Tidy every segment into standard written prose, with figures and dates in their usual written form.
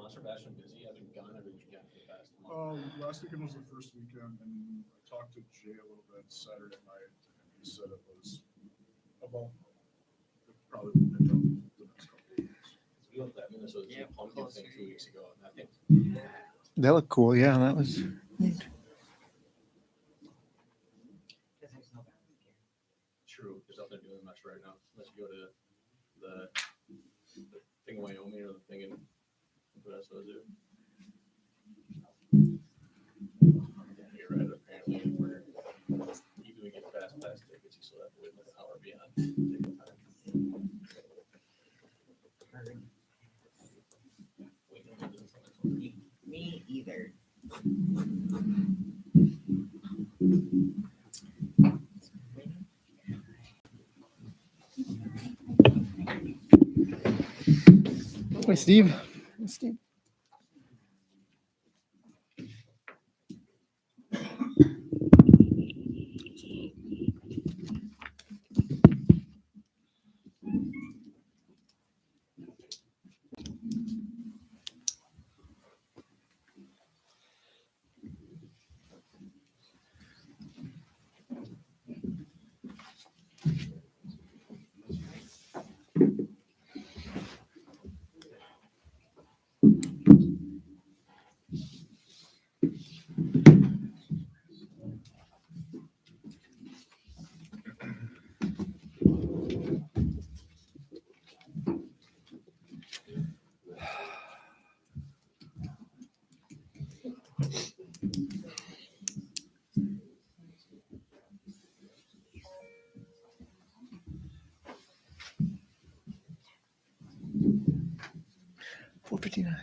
Monster Bash been busy? Have you gone every weekend for the past month? Last weekend was the first weekend, and I talked to Jay a little bit Saturday night, and he said it was about probably pick up the next couple of weeks. We went to that Minnesota Yeah, pumpkin closer. thing 2 weeks ago, and I think That looked cool. Yeah, that was neat. Because there's no balance here. true, there's nothing doing much right now, unless you go to the thing in Wyoming or the thing in what else was it? Yeah, you're right, apparently, we're even we get fast pass tickets, you still have to wait like an hour beyond ticket time. Waiting on the next one. Me either. Hey, Steve. Hey, Steve. $4.59.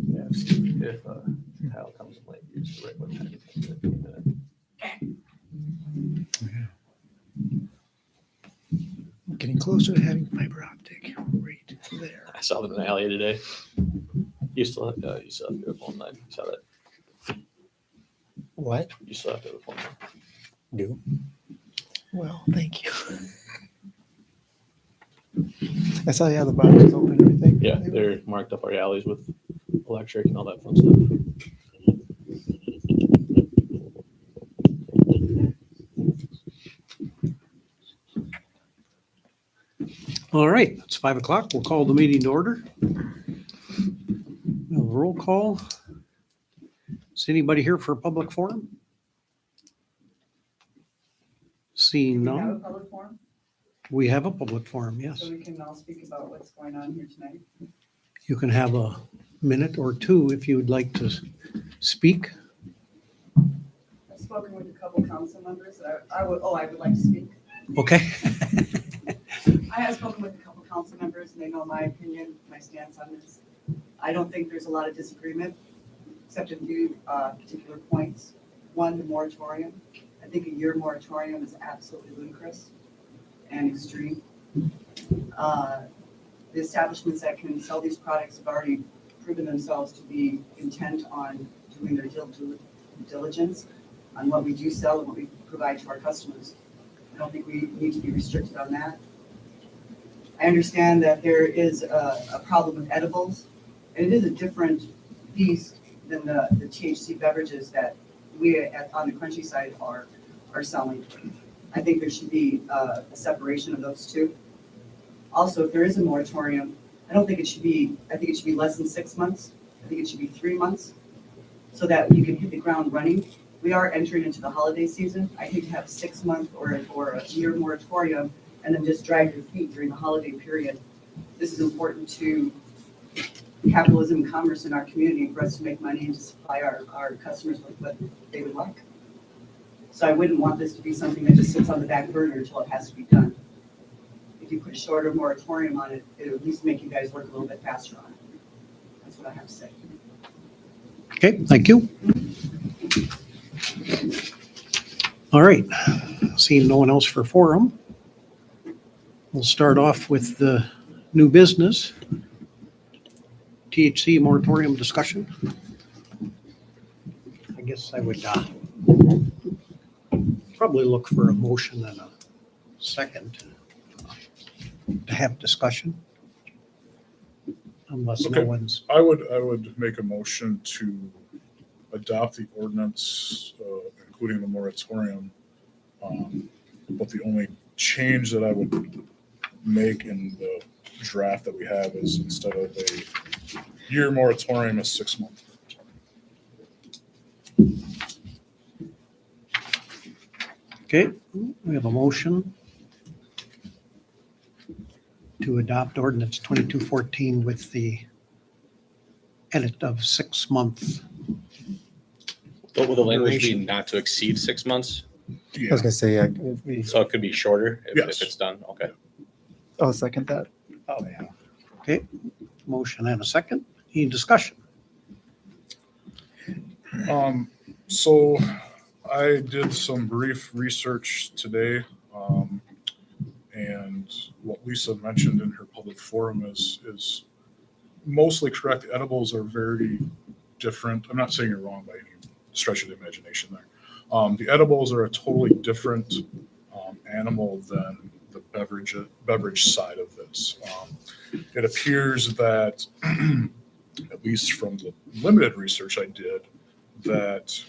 Yeah, if Kyle comes in late, you just write what time it takes 15 minutes. Getting closer to having fiber optic right there. I saw them in the alley today. You still have to go to the phone line. You saw that. What? You still have to go to the phone line. Do? Well, thank you. I saw the other boxes open and everything. Yeah, they're marked up our alleys with electric and all that fun stuff. All right, it's 5 o'clock. We'll call the meeting to order. We'll have a roll call. Is anybody here for a public forum? Seeing We have a none, public forum, we have a public forum, yes. so we can all speak about what's going on here tonight. You can have a minute or two if you would like to speak. I've spoken with a couple council members that I would like to speak. Okay. I have spoken with a couple council members and they know my opinion, my stance on this. I don't think there's a lot of disagreement, except a few particular points. One, the moratorium. I think a year moratorium is absolutely ludicrous and extreme. The establishments that can sell these products have already proven themselves to be intent on doing their due diligence on what we do sell and what we provide to our customers. I don't think we need to be restricted on that. I understand that there is a problem with edibles, and it is a different beast than the THC beverages that we on the Crunchy side are selling. I think there should be a separation of those two. Also, if there is a moratorium, I think it should be less than 6 months. I think it should be 3 months so that you can hit the ground running. We are entering into the holiday season. I hate to have a 6 month or a year moratorium and then just drag your feet during the holiday period. This is important to capitalism and commerce in our community for us to make money and to supply our customers with what they would like. So I wouldn't want this to be something that just sits on the back burner until it has to be done. If you put a shorter moratorium on it, it'll at least make you guys work a little bit faster on it. That's what I have to say. Okay, thank you. All right, seeing no one else for forum, we'll start off with the new business. THC moratorium discussion. I guess I would probably look for a motion and a second to have discussion. unless no Okay. one's, I would make a motion to adopt the ordinance, including the moratorium. But the only change that I would make in the draft that we have is instead of a year moratorium, a 6-month. okay, we have a motion to adopt ordinance 2214 with the edit of 6 months. What will the language be, Duration. not to exceed 6 months? I was gonna say, yeah, So it could be shorter if Yes. it's done, okay. I'll second that. Oh, yeah. Okay, motion and a second. Any discussion? So I did some brief research today, and what Lisa mentioned in her public forum is mostly correct. Edibles are very different. I'm not saying you're wrong by any stretch of the imagination there. The edibles are a totally different animal than the beverage side of this. It appears that, at least from the limited research I did, that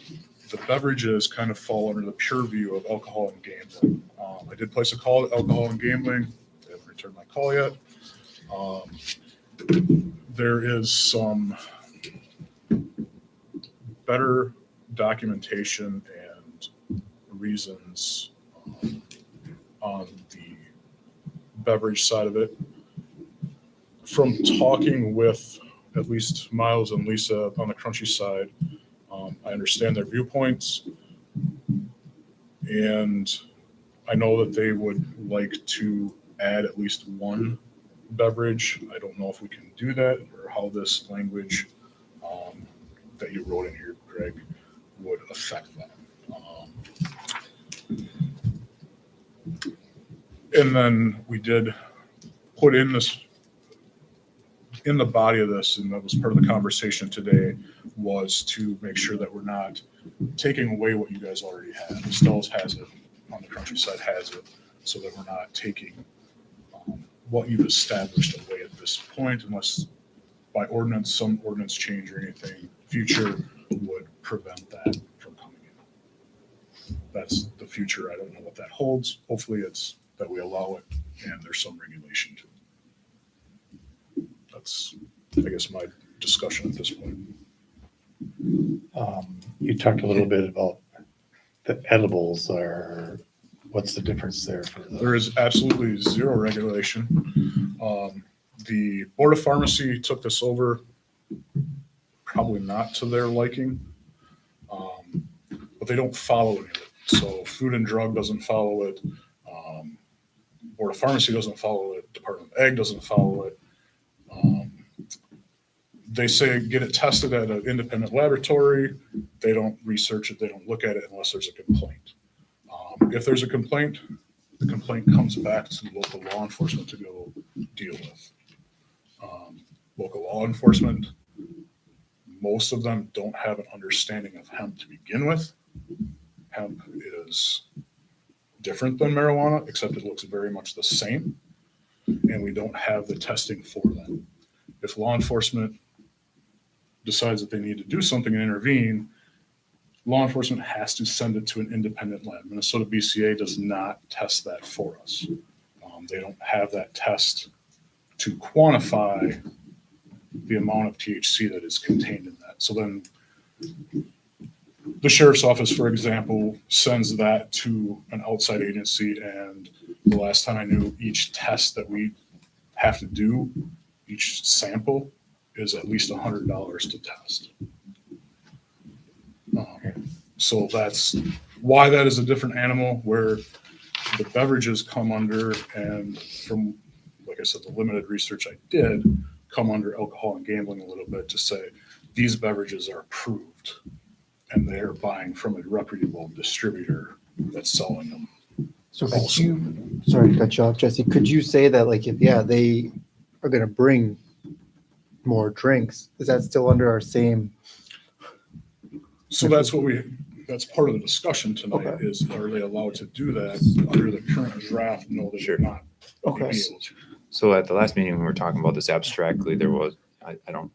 the beverages kind of fall under the purview of alcohol and gambling. I did place a call to alcohol and gambling. They haven't returned my call yet. There is some better documentation and reasons on the beverage side of it. From talking with at least Miles and Lisa on the Crunchy side, I understand their viewpoints, and I know that they would like to add at least one beverage. I don't know if we can do that or how this language that you wrote in here, Greg, would affect that. And then we did put in this, in the body of this, and that was part of the conversation today, was to make sure that we're not taking away what you guys already have. Stell's has it, on the Crunchy side has it, so that we're not taking what you've established away at this point, unless by ordinance, some ordinance change or anything future would prevent that from coming in. That's the future. I don't know what that holds. Hopefully it's that we allow it and there's some regulation to it. That's, I guess, my discussion at this point. You talked a little bit about the edibles are, what's the difference there for the? There is absolutely zero regulation. The Board of Pharmacy took this over, probably not to their liking, but they don't follow any of it. So Food and Drug doesn't follow it. Board of Pharmacy doesn't follow it. Department of Ag doesn't follow it. They say get it tested at an independent laboratory. They don't research it. They don't look at it unless there's a complaint. If there's a complaint, the complaint comes back to local law enforcement to go deal with. Local law enforcement, most of them don't have an understanding of hemp to begin with. Hemp is different than marijuana, except it looks very much the same, and we don't have the testing for them. If law enforcement decides that they need to do something and intervene, law enforcement has to send it to an independent lab. Minnesota BCA does not test that for us. They don't have that test to quantify the amount of THC that is contained in that. So then the sheriff's office, for example, sends that to an outside agency. And the last time I knew, each test that we have to do, each sample, is at least $100 to test. So that's why that is a different animal, where the beverages come under, and from, like I said, the limited research I did, come under alcohol and gambling a little bit to say these beverages are approved and they're buying from a reputable distributor that's selling them. So could you, sorry to cut you off, Jesse, could you say that like, if, yeah, they are gonna bring more drinks, is that still under our same? So that's what that's part of the discussion tonight Okay. is, are they allowed to do that under the current draft? No, they're Sure. not. They'd Okay. be able to. So at the last meeting, when we were talking about this abstractly, there was, I don't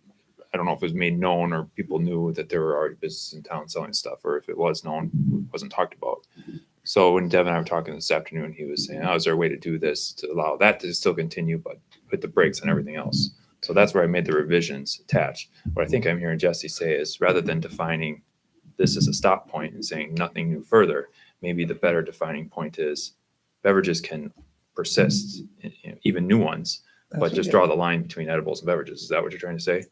know if it was made known or people knew that there were already businesses in town selling stuff, or if it was known, it wasn't talked about. So when Devin and I were talking this afternoon, he was saying, "Oh, is there a way to do this to allow that to still continue, but put the brakes on everything else?" So that's where I made the revisions attached. What I think I'm hearing Jesse say is, rather than defining this as a stop point and saying nothing new further, maybe the better defining point is beverages can persist, even new ones, but just draw the line between edibles and beverages. Is that what you're trying to say?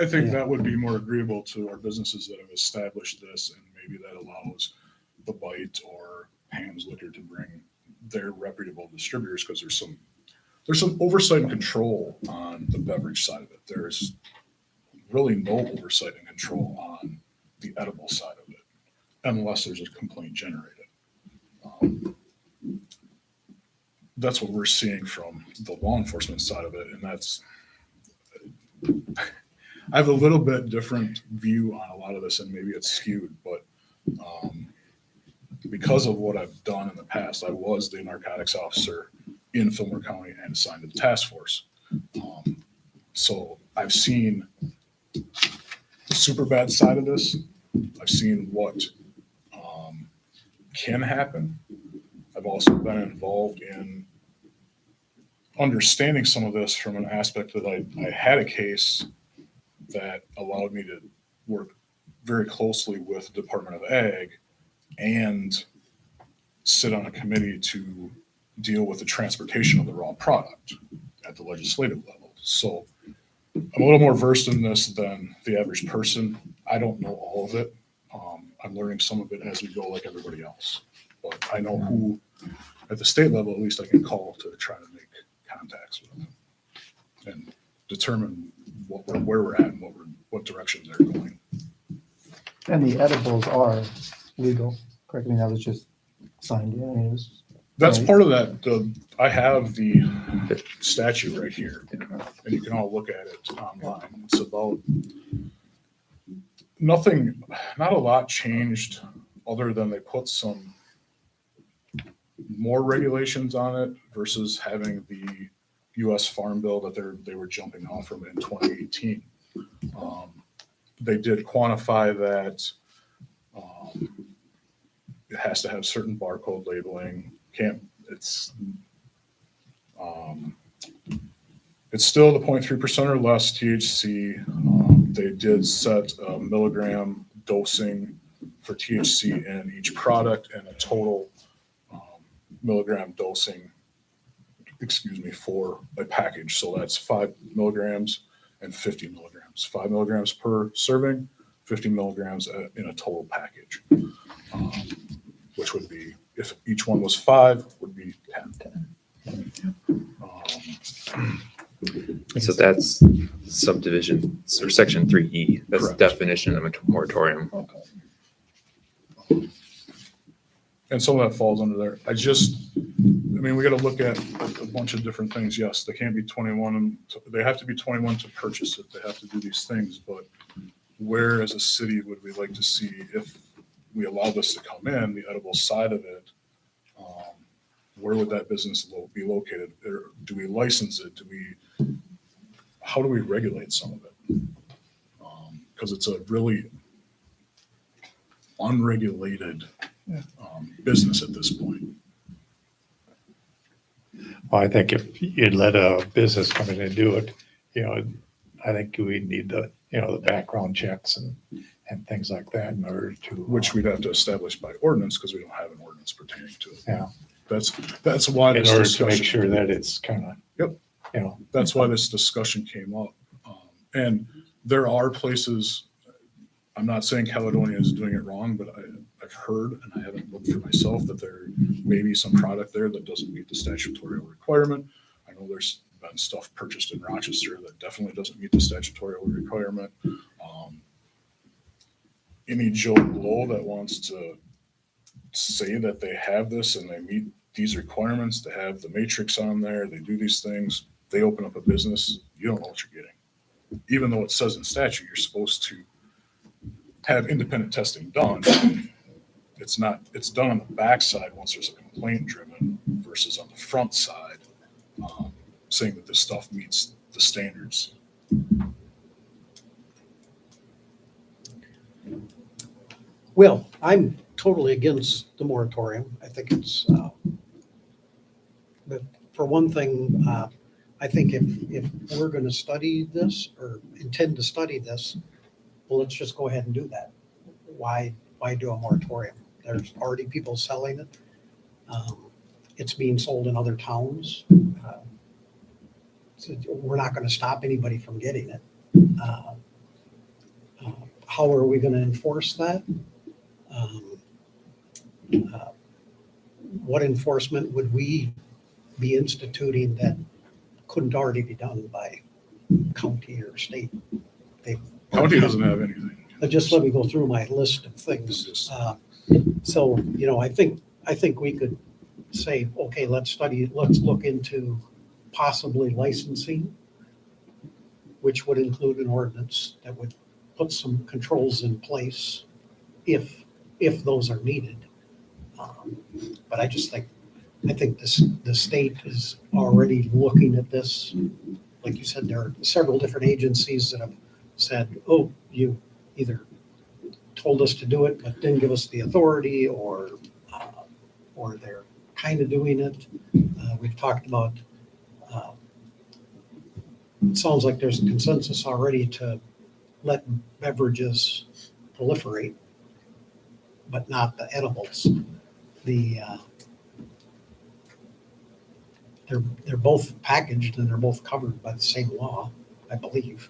I think that would be more agreeable to our businesses that have established this, and maybe that allows the Bite or Ham's Liquor to bring their reputable distributors, because there's some oversight and control on the beverage side of it. There's really no oversight and control on the edible side of it, unless there's a complaint generated. That's what we're seeing from the law enforcement side of it, and that's, I have a little bit different view on a lot of this, and maybe it's skewed, but because of what I've done in the past, I was the narcotics officer in Fillmore County and assigned to the task force. So I've seen the super bad side of this. I've seen what can happen. I've also been involved in understanding some of this from an aspect that I had a case that allowed me to work very closely with the Department of Ag and sit on a committee to deal with the transportation of the raw product at the legislative level. So I'm a little more versed in this than the average person. I don't know all of it. I'm learning some of it as we go, like everybody else. But I know who, at the state level, at least I can call to try to make contacts with them and determine where we're at and what direction they're going. And the edibles are legal, correct? I mean, that was just signed in. I mean, it was. That's right? part of that. I have the statute right here, and you can all look at it online. It's about nothing, not a lot changed other than they put some more regulations on it versus having the U.S. Farm Bill that they were jumping off from in 2018. They did quantify that it has to have certain barcode labeling. It's still the 0.3% or less THC. They did set a milligram dosing for THC in each product and a total milligram dosing, for a package. So that's 5 milligrams and 50 milligrams. 5 milligrams per serving, 50 milligrams in a total package, which would be, if each one was 5, would be 10. So that's subdivision or section 3E. That's the Correct. definition of a moratorium. And some of that falls under there. We got to look at a bunch of different things. Yes, they can't be 21 and they have to be 21 to purchase it. They have to do these things, but where as a city would we like to see, if we allow this to come in, the edible side of it, where would that business be located? Or do we license it? How do we regulate some of it? Because it's a really unregulated business at this point. Well, I think if you'd let a business come in and do it, I think we need the background checks and things like that in order to. Which we'd have to establish by ordinance because we don't have an ordinance pertaining to it. Yeah. That's why In this order to discussion. make sure that it's kind of. Yep. That's why this discussion came up. And there are places, I'm not saying Caledonia is doing it wrong, but I've heard, and I haven't looked for myself, that there may be some product there that doesn't meet the statutory requirement. I know there's been stuff purchased in Rochester that definitely doesn't meet the statutory requirement. Any Joe Blow that wants to say that they have this and they meet these requirements, to have the matrix on there, they do these things, they open up a business, you don't know what you're getting. Even though it says in statute, you're supposed to have independent testing done. It's done on the backside once there's a complaint driven versus on the front side, saying that this stuff meets the standards. Well, I'm totally against the moratorium. I think it's, but for one thing, I think if we're going to study this or intend to study this, well, let's just go ahead and do that. Why do a moratorium? There's already people selling it. It's being sold in other towns. So we're not going to stop anybody from getting it. How are we going to enforce that? What enforcement would we be instituting that couldn't already be done by county or state? County doesn't have anything. Just let me go through my list of things. So, I think we could say, okay, let's look into possibly licensing, which would include an ordinance that would put some controls in place if those are needed. But I think the state is already looking at this. Like you said, there are several different agencies that have said, oh, you either told us to do it, but didn't give us the authority, or they're kind of doing it. We've talked about, it sounds like there's a consensus already to let beverages proliferate, but not the edibles. They're both packaged and they're both covered by the same law, I believe.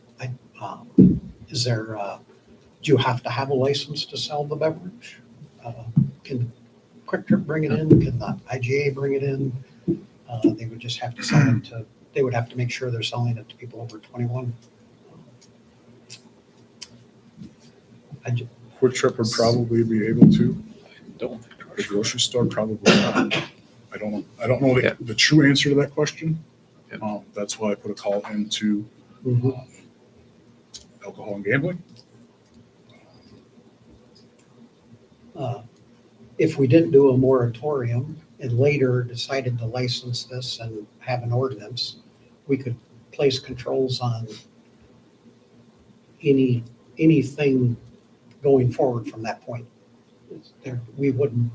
Do you have to have a license to sell the beverage? Can Quick Trip bring it in? Can the IGA bring it in? They would just have to sell it to, they would have to make sure they're selling it to people over 21. Quick Trip would probably be able to. Don't. The grocery store probably not. I don't know the true answer to that question. That's why I put a call into alcohol and gambling. If we didn't do a moratorium and later decided to license this and have an ordinance, we could place controls on anything going forward from that point. We wouldn't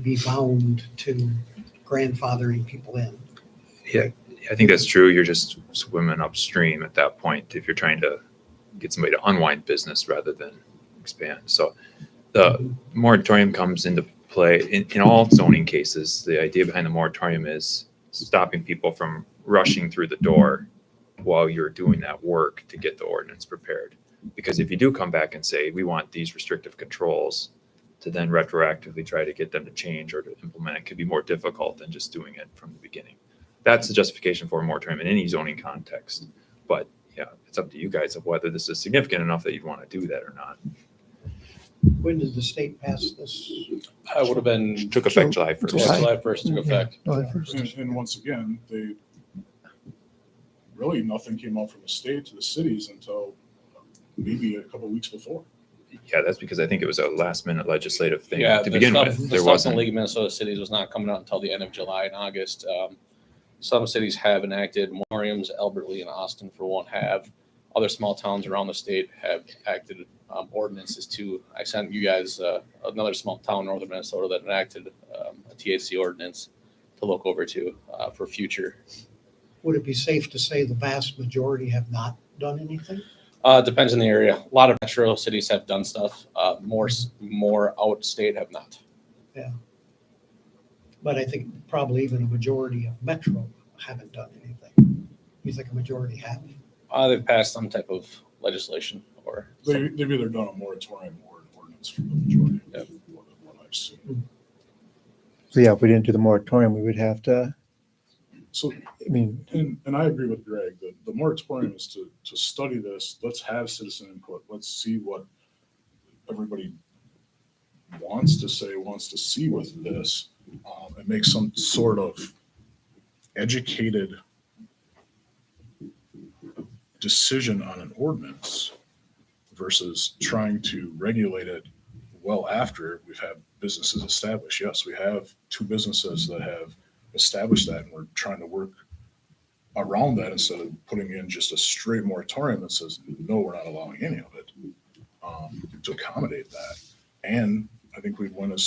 be bound to grandfathering people in. Yeah, I think that's true. You're just swimming upstream at that point if you're trying to get somebody to unwind business rather than expand. So the moratorium comes into play in all zoning cases. The idea behind the moratorium is stopping people from rushing through the door while you're doing that work to get the ordinance prepared. Because if you do come back and say, we want these restrictive controls, to then retroactively try to get them to change or to implement it could be more difficult than just doing it from the beginning. That's the justification for a moratorium in any zoning context. But yeah, it's up to you guys of whether this is significant enough that you'd want to do that or not. When did the state pass this? I would have been, Took effect July 1st. July 1st took effect. And once again, really nothing came out from the state to the cities until maybe a couple of weeks before. Yeah, that's because I think it was a last minute legislative thing Yeah, to the begin stuff, with. the There stuff in wasn't. League of Minnesota Cities was not coming out until the end of July and August. Some cities have enacted moratoriums. Albert Lee and Austin, for one, have. Other small towns around the state have acted ordinances too. I sent you guys another small town, northern Minnesota, that enacted a THC ordinance to look over to for future. Would it be safe to say the vast majority have not done anything? Depends on the area. A lot of metro cities have done stuff. More out state have not. But I think probably even a majority of metro haven't done anything. You think a majority have? They've passed some type of legislation or They've either done a moratorium or an ordinance for the majority of what I've seen. So yeah, if we didn't do the moratorium, we would have to, So, I mean, and I agree with Greg, that the moratorium is to study this. Let's have citizen input. Let's see what everybody wants to say, wants to see with this, and make some sort of educated decision on an ordinance versus trying to regulate it well after we've had businesses established. Yes, we have 2 businesses that have established that, and we're trying to work around that instead of putting in just a straight moratorium that says, no, we're not allowing any of it. to accommodate that. And I think we'd went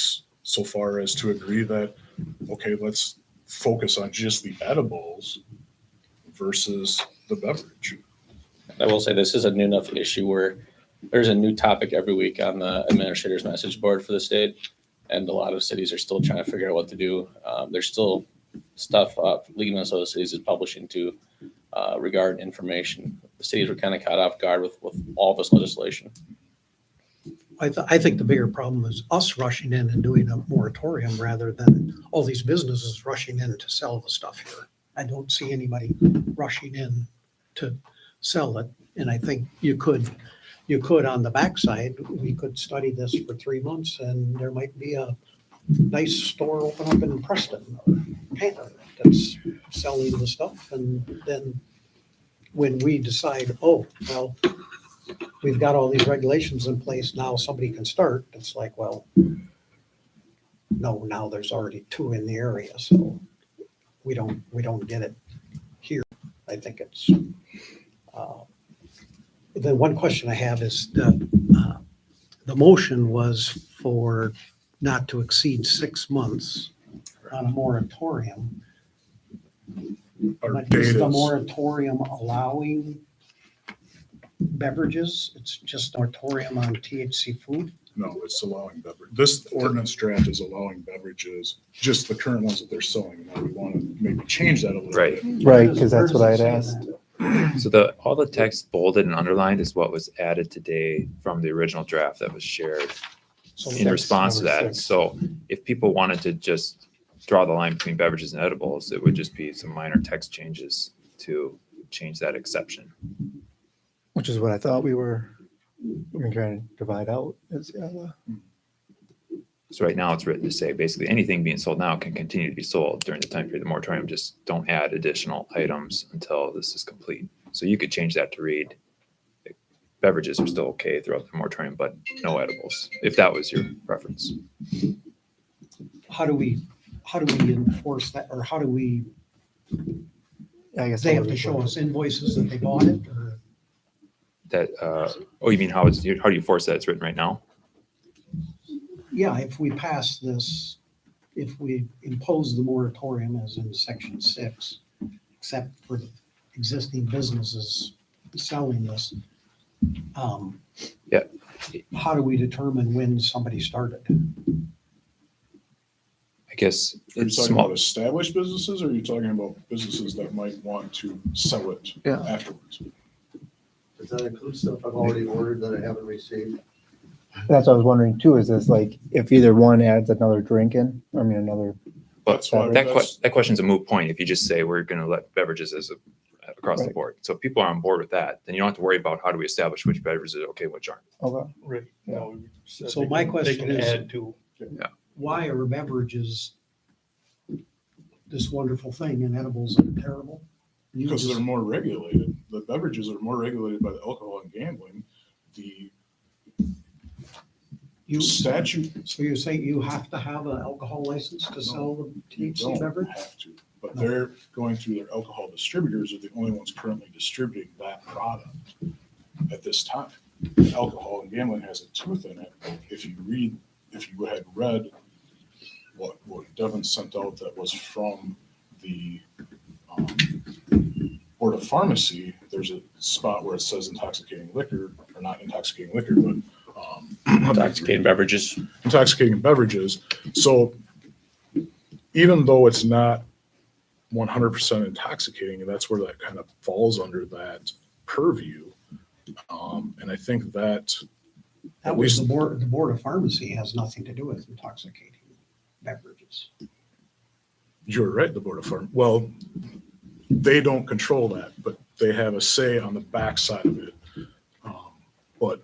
so far as to agree that, okay, let's focus on just the edibles versus the beverage. I will say this is a new enough issue where there's a new topic every week on the administrator's message board for the state. And a lot of cities are still trying to figure out what to do. There's still stuff League of Minnesota Cities is publishing to regarding information. The cities were kind of caught off guard with all this legislation. I think the bigger problem is us rushing in and doing a moratorium rather than all these businesses rushing in to sell the stuff here. I don't see anybody rushing in to sell it. And I think you could on the backside, we could study this for 3 months and there might be a nice store open up in Preston or Tanner that's selling the stuff. And then when we decide, oh, well, we've got all these regulations in place, now somebody can start, it's like, well, no, now there's already 2 in the area, so we don't get it here. I think it's, the one question I have is the motion was for not to exceed 6 months on a moratorium. Our But date is the is- moratorium allowing beverages? It's just a moratorium on THC food? No, it's allowing beverage. This ordinance draft is allowing beverages, just the current ones that they're selling. Now we want to maybe change that a little Right. bit. Right, Where because does that's what I it had say asked. that? So all the text bolded and underlined is what was added today from the original draft that was shared So in Six, response to number that. 6. So if people wanted to just draw the line between beverages and edibles, it would just be some minor text changes to change that exception. Which is what I thought we were trying to divide out. So right now it's written to say basically anything being sold now can continue to be sold during the time period of the moratorium. Just don't add additional items until this is complete. So you could change that to read beverages are still okay throughout the moratorium, but no edibles, if that was your preference. How do we enforce that, or how do we, I guess. they have to show us invoices that they bought it, or? That, oh, you mean how do you force that? It's written right now? Yeah, if we pass this, if we impose the moratorium as in section 6, except for the existing businesses selling this, Yeah. how do we determine when somebody started? I guess Are you it's talking small. about established businesses or are you talking about businesses that might want to sell it Yeah. afterwards? Does that include stuff I've already ordered that I haven't received? That's what I was wondering too, is this like, if either one adds another drink in, another, But That's why that question's a moot point if you just say we're going to let beverages across the Right. board. So if people are on board with that, then you don't have to worry about how do we establish which beverages are okay, which aren't. okay. Right. Yeah. So my question is- Add to. Why are beverages this wonderful thing and edibles are terrible? You Because just- they're more regulated. The beverages are more regulated by the alcohol and gambling. The You, statute, so you're saying you have to have an alcohol license to sell the you THC don't beverage? have to, but they're going through their alcohol distributors are the only ones currently distributing that product at this time. Alcohol and gambling has a tooth in it. If you had read what Devin sent out that was from the Board of Pharmacy, there's a spot where it says intoxicating liquor, or not intoxicating liquor, but Intoxicating beverages. intoxicating beverages. So even though it's not 100% intoxicating, and that's where that kind of falls under that purview. And I think that That was the board of pharmacy has nothing to do with intoxicating beverages. you're right, the Board of Farm, well, they don't control that, but they have a say on the backside of it. But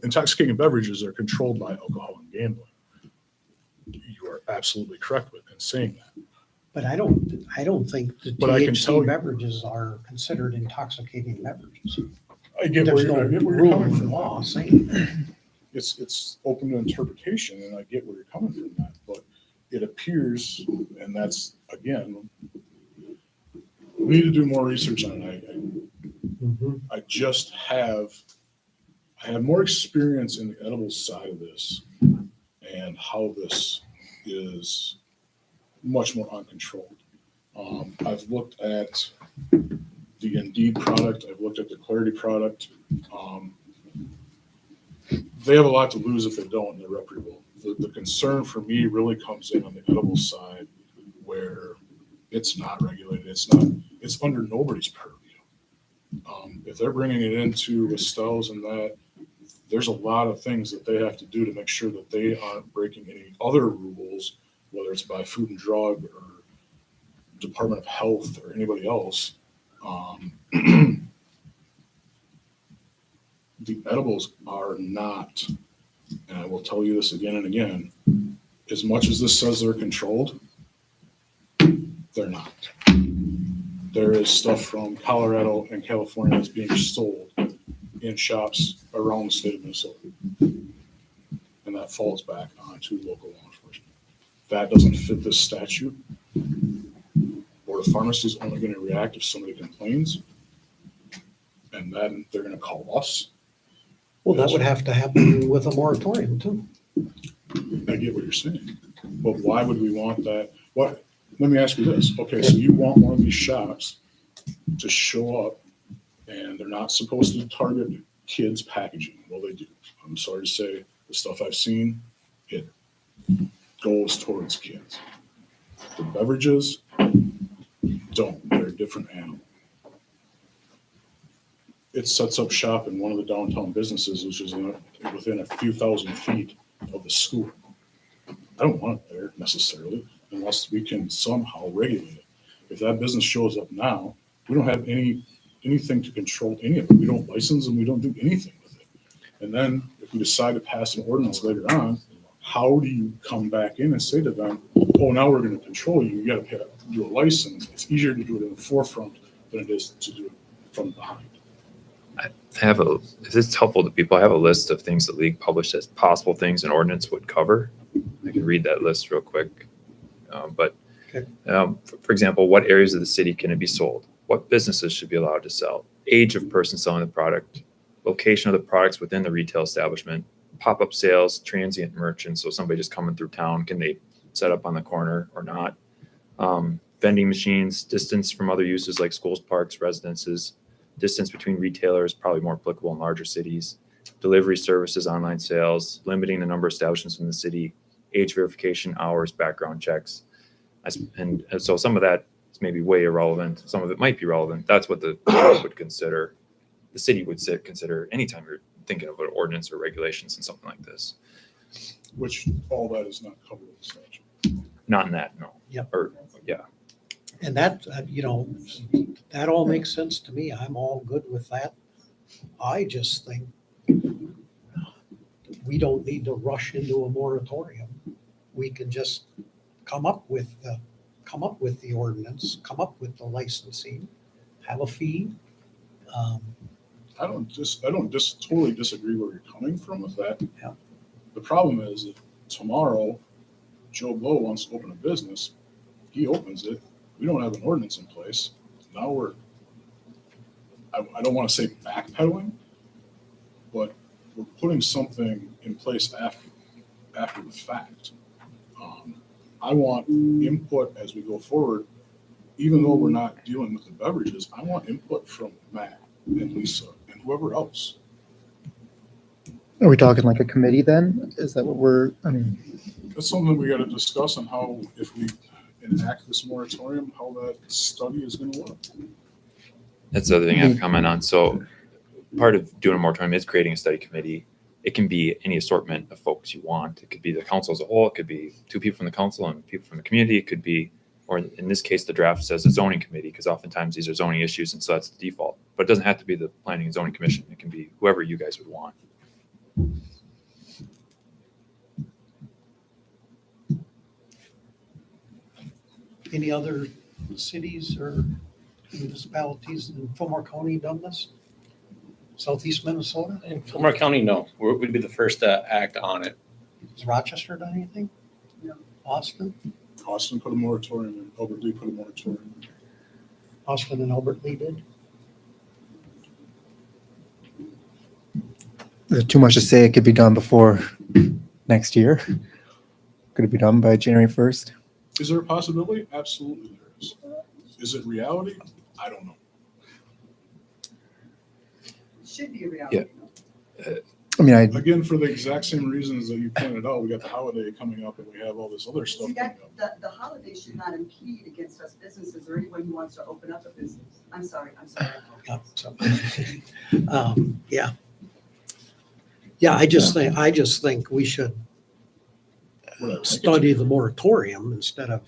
intoxicating beverages are controlled by alcohol and gambling. You are absolutely correct in saying that. But I don't think the But I can tell THC you- beverages are considered intoxicating beverages. I get There's where no you're rule coming in from. law saying that. It's open to interpretation, and I get where you're coming from that, but it appears, and that's, again, we need to do more research on it. I just have I have more experience in the edible side of this and how this is much more uncontrolled. I've looked at the Indeed product. I've looked at the Clarity product. They have a lot to lose if they don't, and they're reputable. The concern for me really comes in on the edible side where it's not regulated. It's under nobody's purview. If they're bringing it into Estelle's and that, there's a lot of things that they have to do to make sure that they aren't breaking any other rules, whether it's by Food and Drug or Department of Health or anybody else. The edibles are not, and I will tell you this again and again, as much as this says they're controlled, they're not. There is stuff from Colorado and California that's being sold in shops around the state of Minnesota. And that falls back onto local law enforcement. That doesn't fit this statute. Board of Pharmacy is only going to react if somebody complains. And then they're going to call us. Well, that would have to happen with a moratorium too. I get what you're saying, but why would we want that? What? Let me ask you this. Okay, so you want one of these shops to show up and they're not supposed to target kids' packaging. Well, they do. I'm sorry to say the stuff I've seen, it goes towards kids. The beverages don't. They're a different animal. It sets up shop in one of the downtown businesses, which is within a few thousand feet of the school. I don't want it there necessarily, unless we can somehow regulate it. If that business shows up now, we don't have anything to control any of it. We don't license and we don't do anything with it. And then if we decide to pass an ordinance later on, how do you come back in and say to them, oh, now we're going to control you. You got to do a license. It's easier to do it in the forefront than it is to do it from behind. If it's helpful to people, I have a list of things the league published as possible things an ordinance would cover. I can read that list real quick. For example, what areas of the city can it be sold? What businesses should be allowed to sell? Age of person selling the product, location of the products within the retail establishment, pop-up sales, transient merchants. So somebody just coming through town, can they set up on the corner or not? Vending machines, distance from other uses like schools, parks, residences, distance between retailers, probably more applicable in larger cities, delivery services, online sales, limiting the number of establishments in the city, age verification, hours, background checks. And so some of that is maybe way irrelevant. Some of it might be relevant. That's what the league would consider. The city would consider anytime you're thinking of an ordinance or regulations and something like this. Which all that is not covered in the statute. Not in that, no. Yep. Or, yeah. And that, that all makes sense to me. I'm all good with that. I just think we don't need to rush into a moratorium. We can just come up with the ordinance, come up with the licensing, have a fee. I don't totally disagree where you're coming from with that. Yeah. The problem is if tomorrow Joe Blow wants to open a business, he opens it. We don't have an ordinance in place. Now I don't want to say backpedaling, but we're putting something in place after the fact. I want input as we go forward, even though we're not dealing with the beverages. I want input from Matt and Lisa and whoever else. Are we talking like a committee then? Is that what That's something we got to discuss on how, if we enact this moratorium, how that study is going to work. That's the other thing I have to comment on. So part of doing a moratorium is creating a study committee. It can be any assortment of folks you want. It could be the council as a whole. It could be 2 people from the council and people from the community. It could be, or in this case, the draft says a zoning committee, because oftentimes these are zoning issues, and so that's the default. But it doesn't have to be the planning and zoning commission. It can be whoever you guys would want. Any other cities or municipalities in Fillmore County done this? Southeast Minnesota? In Fillmore County, no. We'd be the first to act on it. Has Rochester done anything? No. Austin? Austin put a moratorium in. Albert Lee put a moratorium in. Austin and Albert Lee did? Is it too much to say it could be done before next year? Could it be done by January 1st? Is there a possibility? Absolutely there is. Is it reality? I don't know. Should be a reality. I mean, Again, for the exact same reasons that you pointed out, we got the holiday coming up and we have all this other stuff See, coming that, up. the holiday should not impede against us businesses or anyone who wants to open up a business. I'm sorry. Yeah, so, yeah. Yeah, I just think we should Would I like it to study be? the moratorium instead of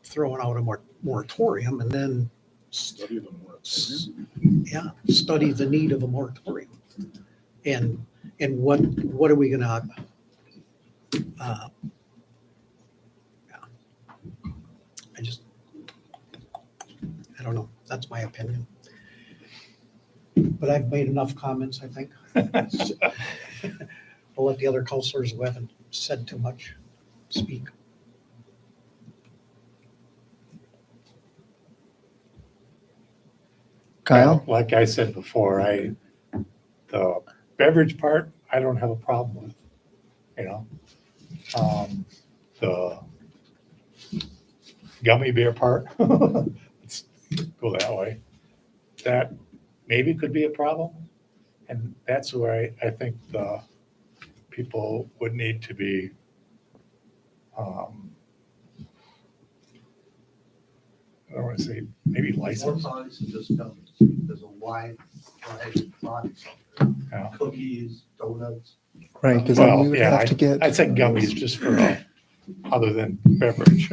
throwing out a moratorium and then, Study the moratorium. yeah, study the need of a moratorium. And what are we gonna, yeah. I don't know. That's my opinion. But I've made enough comments, I think. I'll let the other counselors who haven't said too much speak. Kyle? Like I said before, the beverage part, I don't have a problem with, you know. The gummy bear part, let's go that way. That maybe could be a problem. And that's where I think the people would need to be, I don't want to say maybe More licensed. products than just gummies. There's a wide variety of products out Yeah. there. Cookies, donuts. Right, because Well, we would yeah, have to get. I'd say gummies just for, other than beverage.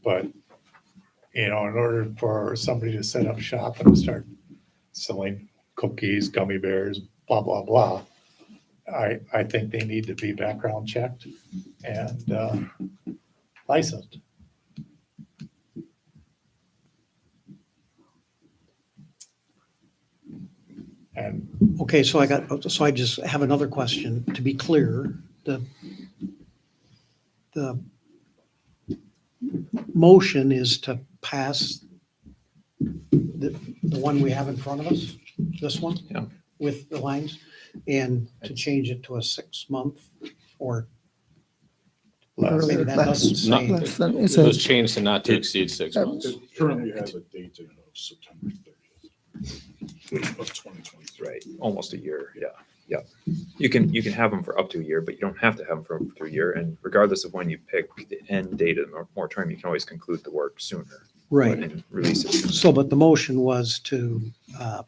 But, you know, in order for somebody to set up shop and start selling cookies, gummy bears, blah, blah, blah, I think they need to be background checked and licensed. And Okay, so I just have another question. To be clear, the motion is to pass the one we have in front of us, this one? Yeah. With the lines, and to change it to a 6-month or less. maybe that doesn't say. Less than- It It's was a, changed to not to exceed 6 months. It currently has a date in it of September 30th of 2023. Right, almost a year, yeah. You can have them for up to a year, but you don't have to have them for up to a year. And regardless of when you pick the end date of the moratorium, you can always conclude the work sooner. Right. And release it sooner. So, but the motion was to Yeah.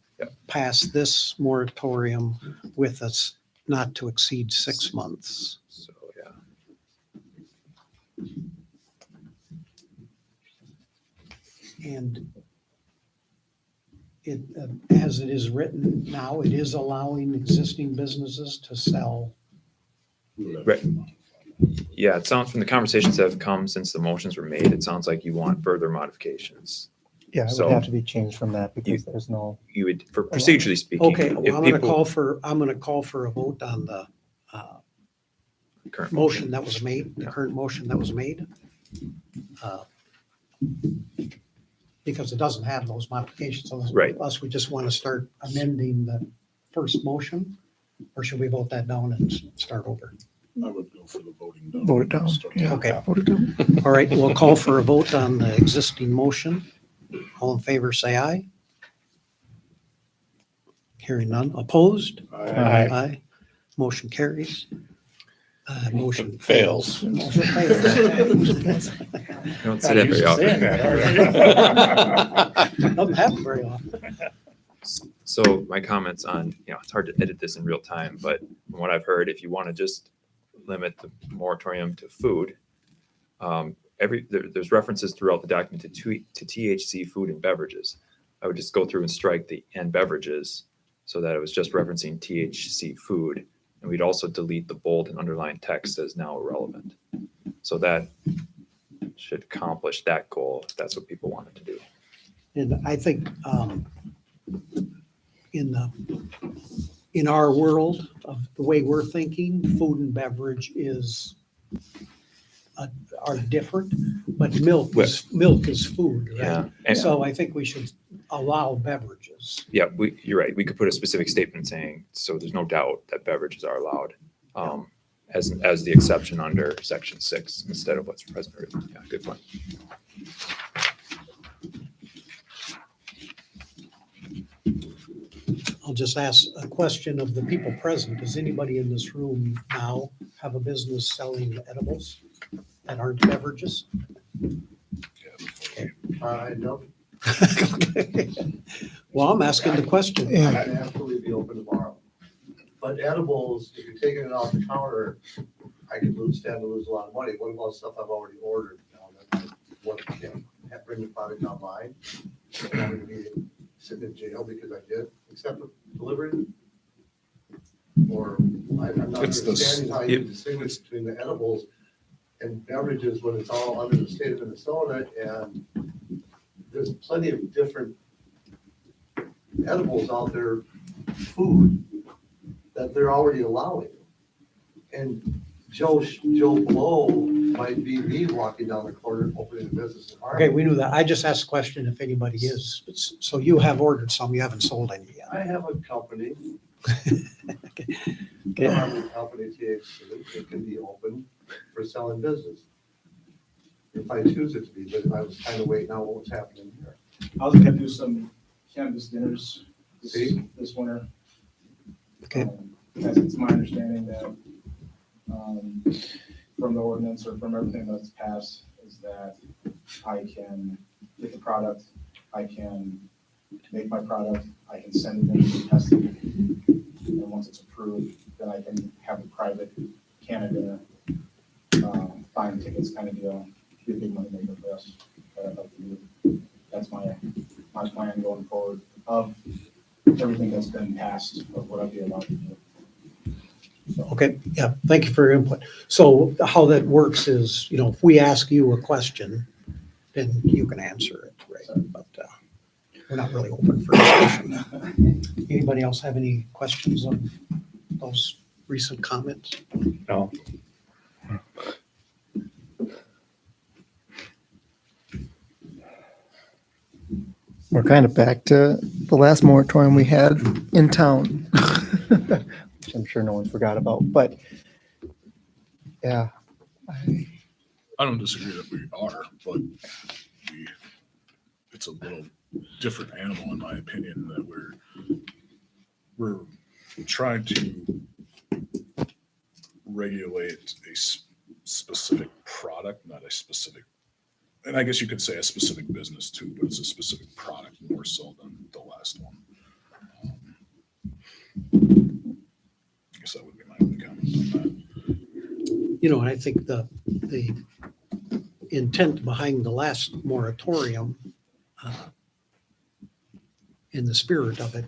pass this moratorium with us not to exceed 6 months. So, yeah. And it, as it is written now, it is allowing existing businesses to sell. Right. Yeah, it sounds from the conversations that have come since the motions were made, it sounds like you want further modifications. yeah, it So- would have to be changed from that because there's no, You would, for procedurally speaking. Okay, well, if I'm gonna people- call for a vote on the current motion that was made, the current motion that was made. Because it doesn't have those modifications Right. unless we just want to start amending the first motion, or should we vote that down and start over? I would go for the voting down. Vote it down, yeah. Okay. Vote it down. All right, we'll call for a vote on the existing motion. All in favor, say aye. Hearing none. Opposed? Aye. Aye. Motion carries. Motion Fails. fails. Motion fails. You don't say that very often. Doesn't happen very often. So my comments on, it's hard to edit this in real time, but from what I've heard, if you want to just limit the moratorium to food, there's references throughout the document to THC food and beverages. I would just go through and strike the and beverages so that it was just referencing THC food. And we'd also delete the bold and underlined text as now irrelevant. So that should accomplish that goal if that's what people wanted to do. And I think in our world of the way we're thinking, food and beverage are different, but milk is food, Yeah. right? And So I think we should allow beverages. Yeah, you're right. We could put a specific statement saying, so there's no doubt that beverages are allowed. As the exception under section 6 instead of what's present. Yeah, good point. I'll just ask a question of the people present. Does anybody in this room now have a business selling edibles that aren't beverages? No, Well, I'm asking the question. I Yeah, can absolutely be open tomorrow. But edibles, if you're taking it off the counter, I could stand to lose a lot of money. What about stuff I've already ordered? What, can't bring the product online? I'm going to be sitting in jail because I did accept a delivery? Or I'm not It's the- understanding how you distinguish between the edibles and beverages when it's all under the state of Minnesota, and there's plenty of different edibles out there, food, that they're already allowing. And Joe Blow might be me walking down the corner opening a business tomorrow. Okay, we knew that. I just asked the question if anybody is. So you have ordered some, you haven't sold any yet. I have a company, Okay. a company THC, it can be open for selling business. If I choose it to be, but I was kind of waiting out what was happening here. I was gonna do some cannabis dinners See? this winter. Okay. As it's my understanding that, from the ordinance or from everything that's passed, is that I can get the product, I can make my product, I can send it in to be tested. And once it's approved, then I can have a private Canada dinner, buying tickets kind of deal, be a big money maker for us. that I'd like to do. That's my plan going forward of everything that's been passed of what I'd be allowed to do. Okay, yeah, thank you for your input. So how that works is, if we ask you a question, then you can answer it, right? But we're not really open for discussion. Anybody else have any questions on those recent comments? No. We're kind of back to the last moratorium we had in town, which I'm sure no one forgot about, but yeah. I don't disagree that we are, but it's a little different animal in my opinion, that we're trying to regulate a specific product, not a specific, and I guess you could say a specific business too, but it's a specific product more so than the last one. I guess that would be my only comment on that. And I think the intent behind the last moratorium, in the spirit of it,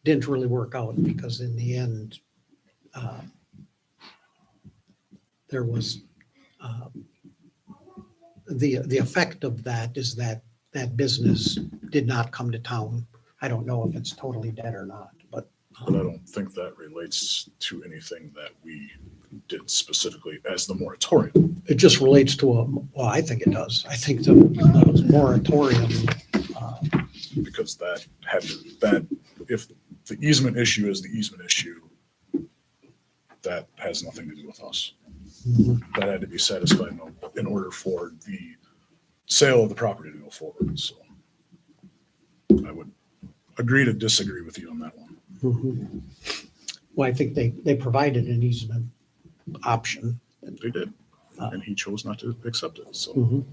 didn't really work out because in the end, there was the effect of that is that business did not come to town. I don't know if it's totally dead or not, but But I don't think that relates to anything that we did specifically as the moratorium. it just relates to well, I think it does. I think the moratorium, Because that if the easement issue is the easement issue, that has nothing to do with us. That had to be satisfied in order for the sale of the property to go forward. So I would agree to disagree with you on that one. well, I think they provided an easement option. They did, and he chose not to accept it. So Mhm.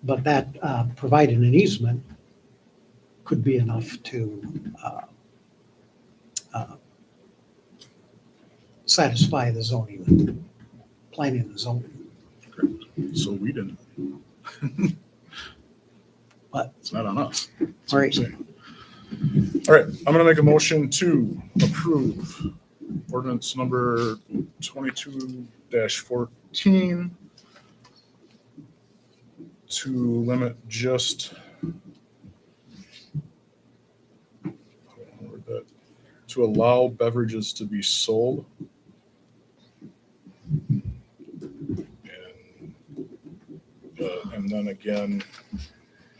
But that providing an easement could be enough to satisfy the zoning, planning and zoning. so we didn't. But- It's not on us. That's All what I'm right. saying. All right, I'm gonna make a motion to approve ordinance number 22-14 to limit just to allow beverages to be sold. And then again,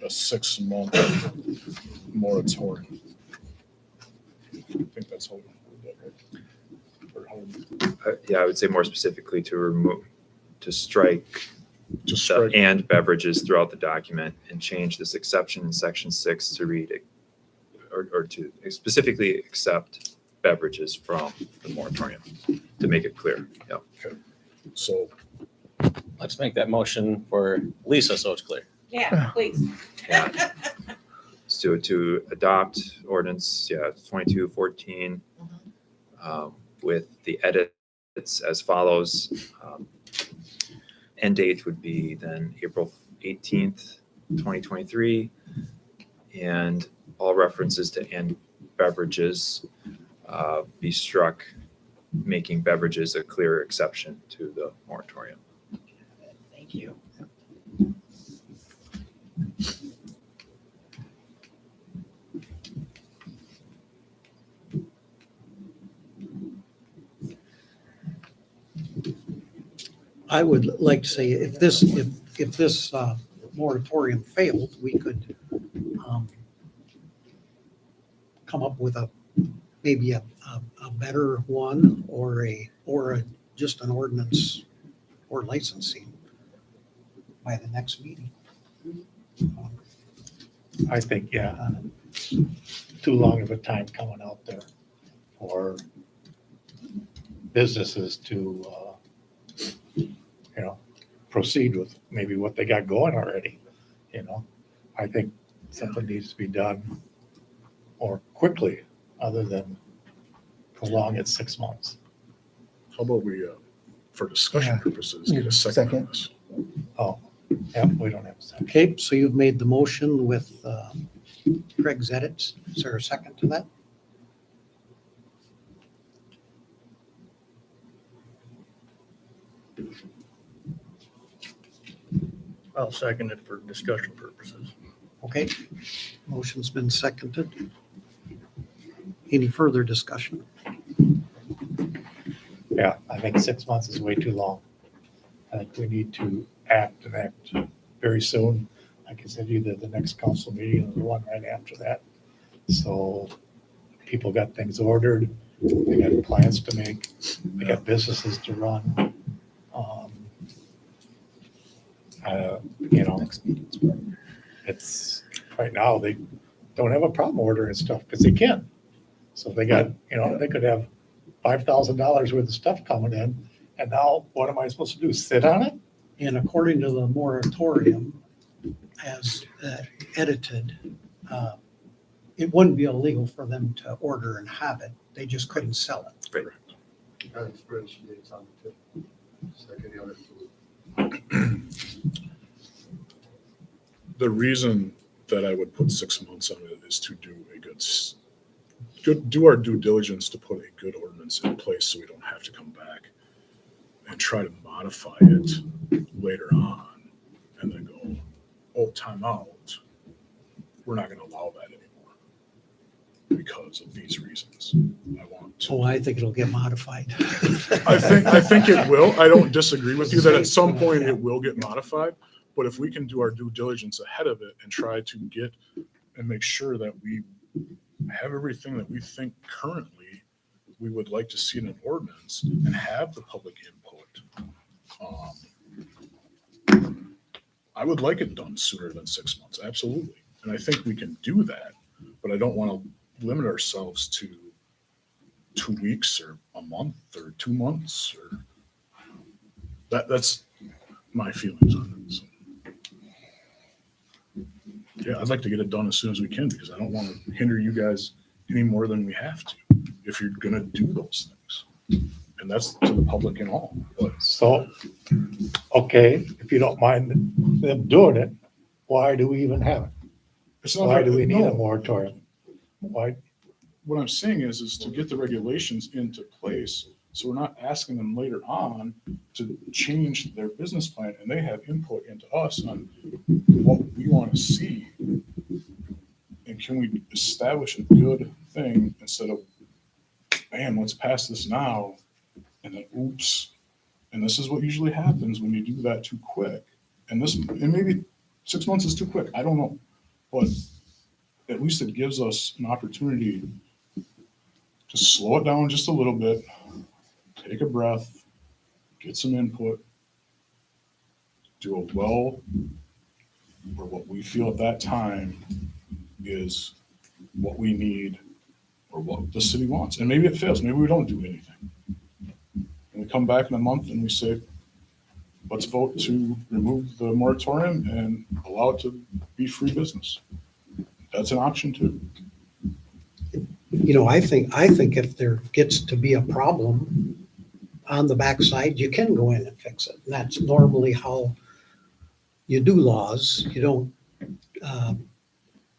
a 6-month moratorium. I think that's how we word that, right? Or how Yeah, I would say more specifically to strike to the strike. and beverages throughout the document and change this exception in section 6 to read it, or to specifically accept beverages from the moratorium, to make it clear. Yep. So Let's make that motion for Lisa so it's clear. Yeah, please. Yeah. So to adopt ordinance, 2214, with the edits as follows. End date would be then April 18th, 2023. And all references to and beverages be struck, making beverages a clear exception to the moratorium. Thank you. I would like to say if this moratorium failed, we could come up with maybe a better one or just an ordinance or licensing by the next meeting. I think, too long of a time coming out there for businesses to, proceed with maybe what they got going already, I think something needs to be done more quickly other than prolong it 6 months. how about we, for discussion purposes, get a second on this? Oh, yeah, we don't have a second. Okay, so you've made the motion with Craig's edits. Is there a second to that? I'll second it for discussion purposes. Okay, motion's been seconded. Any further discussion? Yeah, I think 6 months is way too long. I think we need to act very soon. Like I said, either the next council meeting or the one right after that. So people got things ordered, they got plans to make, they got businesses to run. It's, right now, they don't have a problem ordering stuff because they can. So they got, they could have $5,000 worth of stuff coming in. And now what am I supposed to do? Sit on it? And according to the moratorium, as edited, it wouldn't be illegal for them to order and have it. They just couldn't sell it. Got expiration dates on it too. Just like any other food. The reason that I would put 6 months on it is to do do our due diligence to put a good ordinance in place so we don't have to come back and try to modify it later on and then go, oh, time out. We're not going to allow that anymore because of these reasons. I want to. Oh, I think it'll get modified. I think it will. I don't disagree with you that at some point it will get modified. But if we can do our due diligence ahead of it and try to get and make sure that we have everything that we think currently we would like to see in an ordinance and have the public input, I would like it done sooner than 6 months, absolutely. And I think we can do that, but I don't want to limit ourselves to 2 weeks or a month or 2 months or that's my feelings on it. So. Yeah, I'd like to get it done as soon as we can because I don't want to hinder you guys any more than we have to if you're going to do those things. And that's to the public and all. But So, okay, if you don't mind them doing it, why do we even have it? it's not Why do we need a no. moratorium? Why? What I'm saying is to get the regulations into place so we're not asking them later on to change their business plan and they have input into us on what we want to see. And can we establish a good thing instead of, bam, let's pass this now and then oops. And this is what usually happens when you do that too quick. And maybe 6 months is too quick. I don't know. but at least it gives us an opportunity to slow it down just a little bit, take a breath, get some input, do a well, or what we feel at that time is what we need or what the city wants. And maybe it fails. Maybe we don't do anything. And we come back in a month and we say, let's vote to remove the moratorium and allow it to be free business. That's an option too. You know, I think if there gets to be a problem on the backside, you can go in and fix it. And that's normally how you do laws. You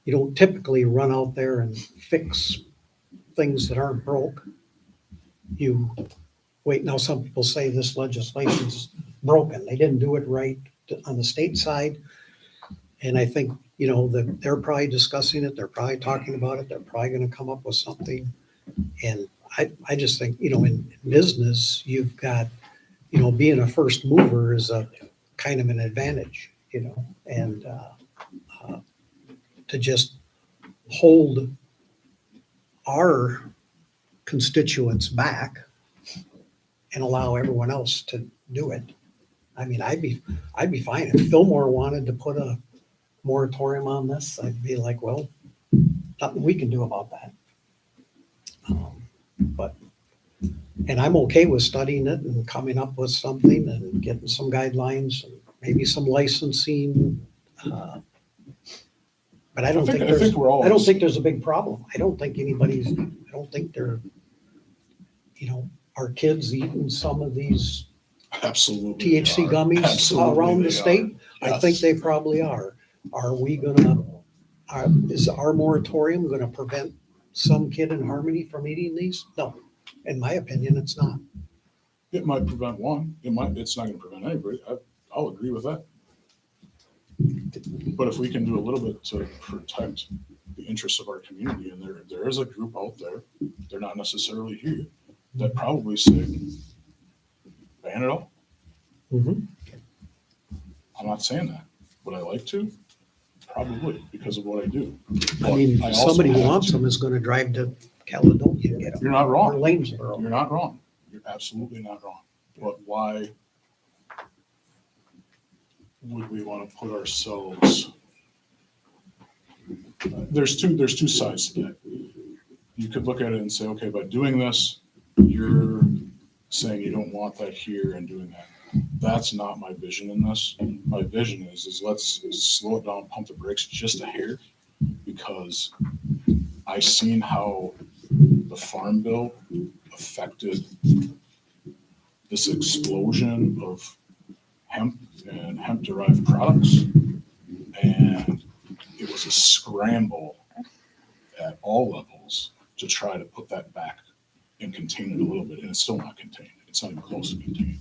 don't typically run out there and fix things that aren't broke. You wait. Now, some people say this legislation's broken. They didn't do it right on the state side. And I think, you know, that they're probably discussing it. They're probably talking about it. They're probably going to come up with something. And I just think, you know, in business, you've got, you know, being a first mover is a kind of an advantage, you know, and to just hold our constituents back and allow everyone else to do it. I mean, I'd be fine if Fillmore wanted to put a moratorium on this. I'd be like, well, nothing we can do about that. And I'm okay with studying it and coming up with something and getting some guidelines and maybe some licensing. But I don't think there's a big problem. I don't think they're, you know, are kids eating some of these Absolutely. THC gummies Absolutely around they the state? are. I think they probably are. Is our moratorium gonna prevent some kid in Harmony from eating these? No, in my opinion, it's not. It might prevent one. It's not going to prevent anybody. I'll agree with that. But if we can do a little bit to protect the interests of our community, and there is a group out there, they're not necessarily here, that probably say, ban it all. Mhm. I'm not saying that. Would I like to? Probably, because of what I do. I mean, But I also somebody who have wants to. them is gonna drive to Caledonia and get them. You're not Or wrong. Lanesboro. You're not wrong. You're absolutely not wrong. But why would we want to put ourselves? There's two sides to that. You could look at it and say, okay, by doing this, you're saying you don't want that here and doing that. That's not my vision in this. My vision is let's slow it down, pump the brakes just a hair, because I've seen how the Farm Bill affected this explosion of hemp and hemp-derived products. And it was a scramble at all levels to try to put that back and contain it a little bit. And it's still not contained. It's not even close to contained.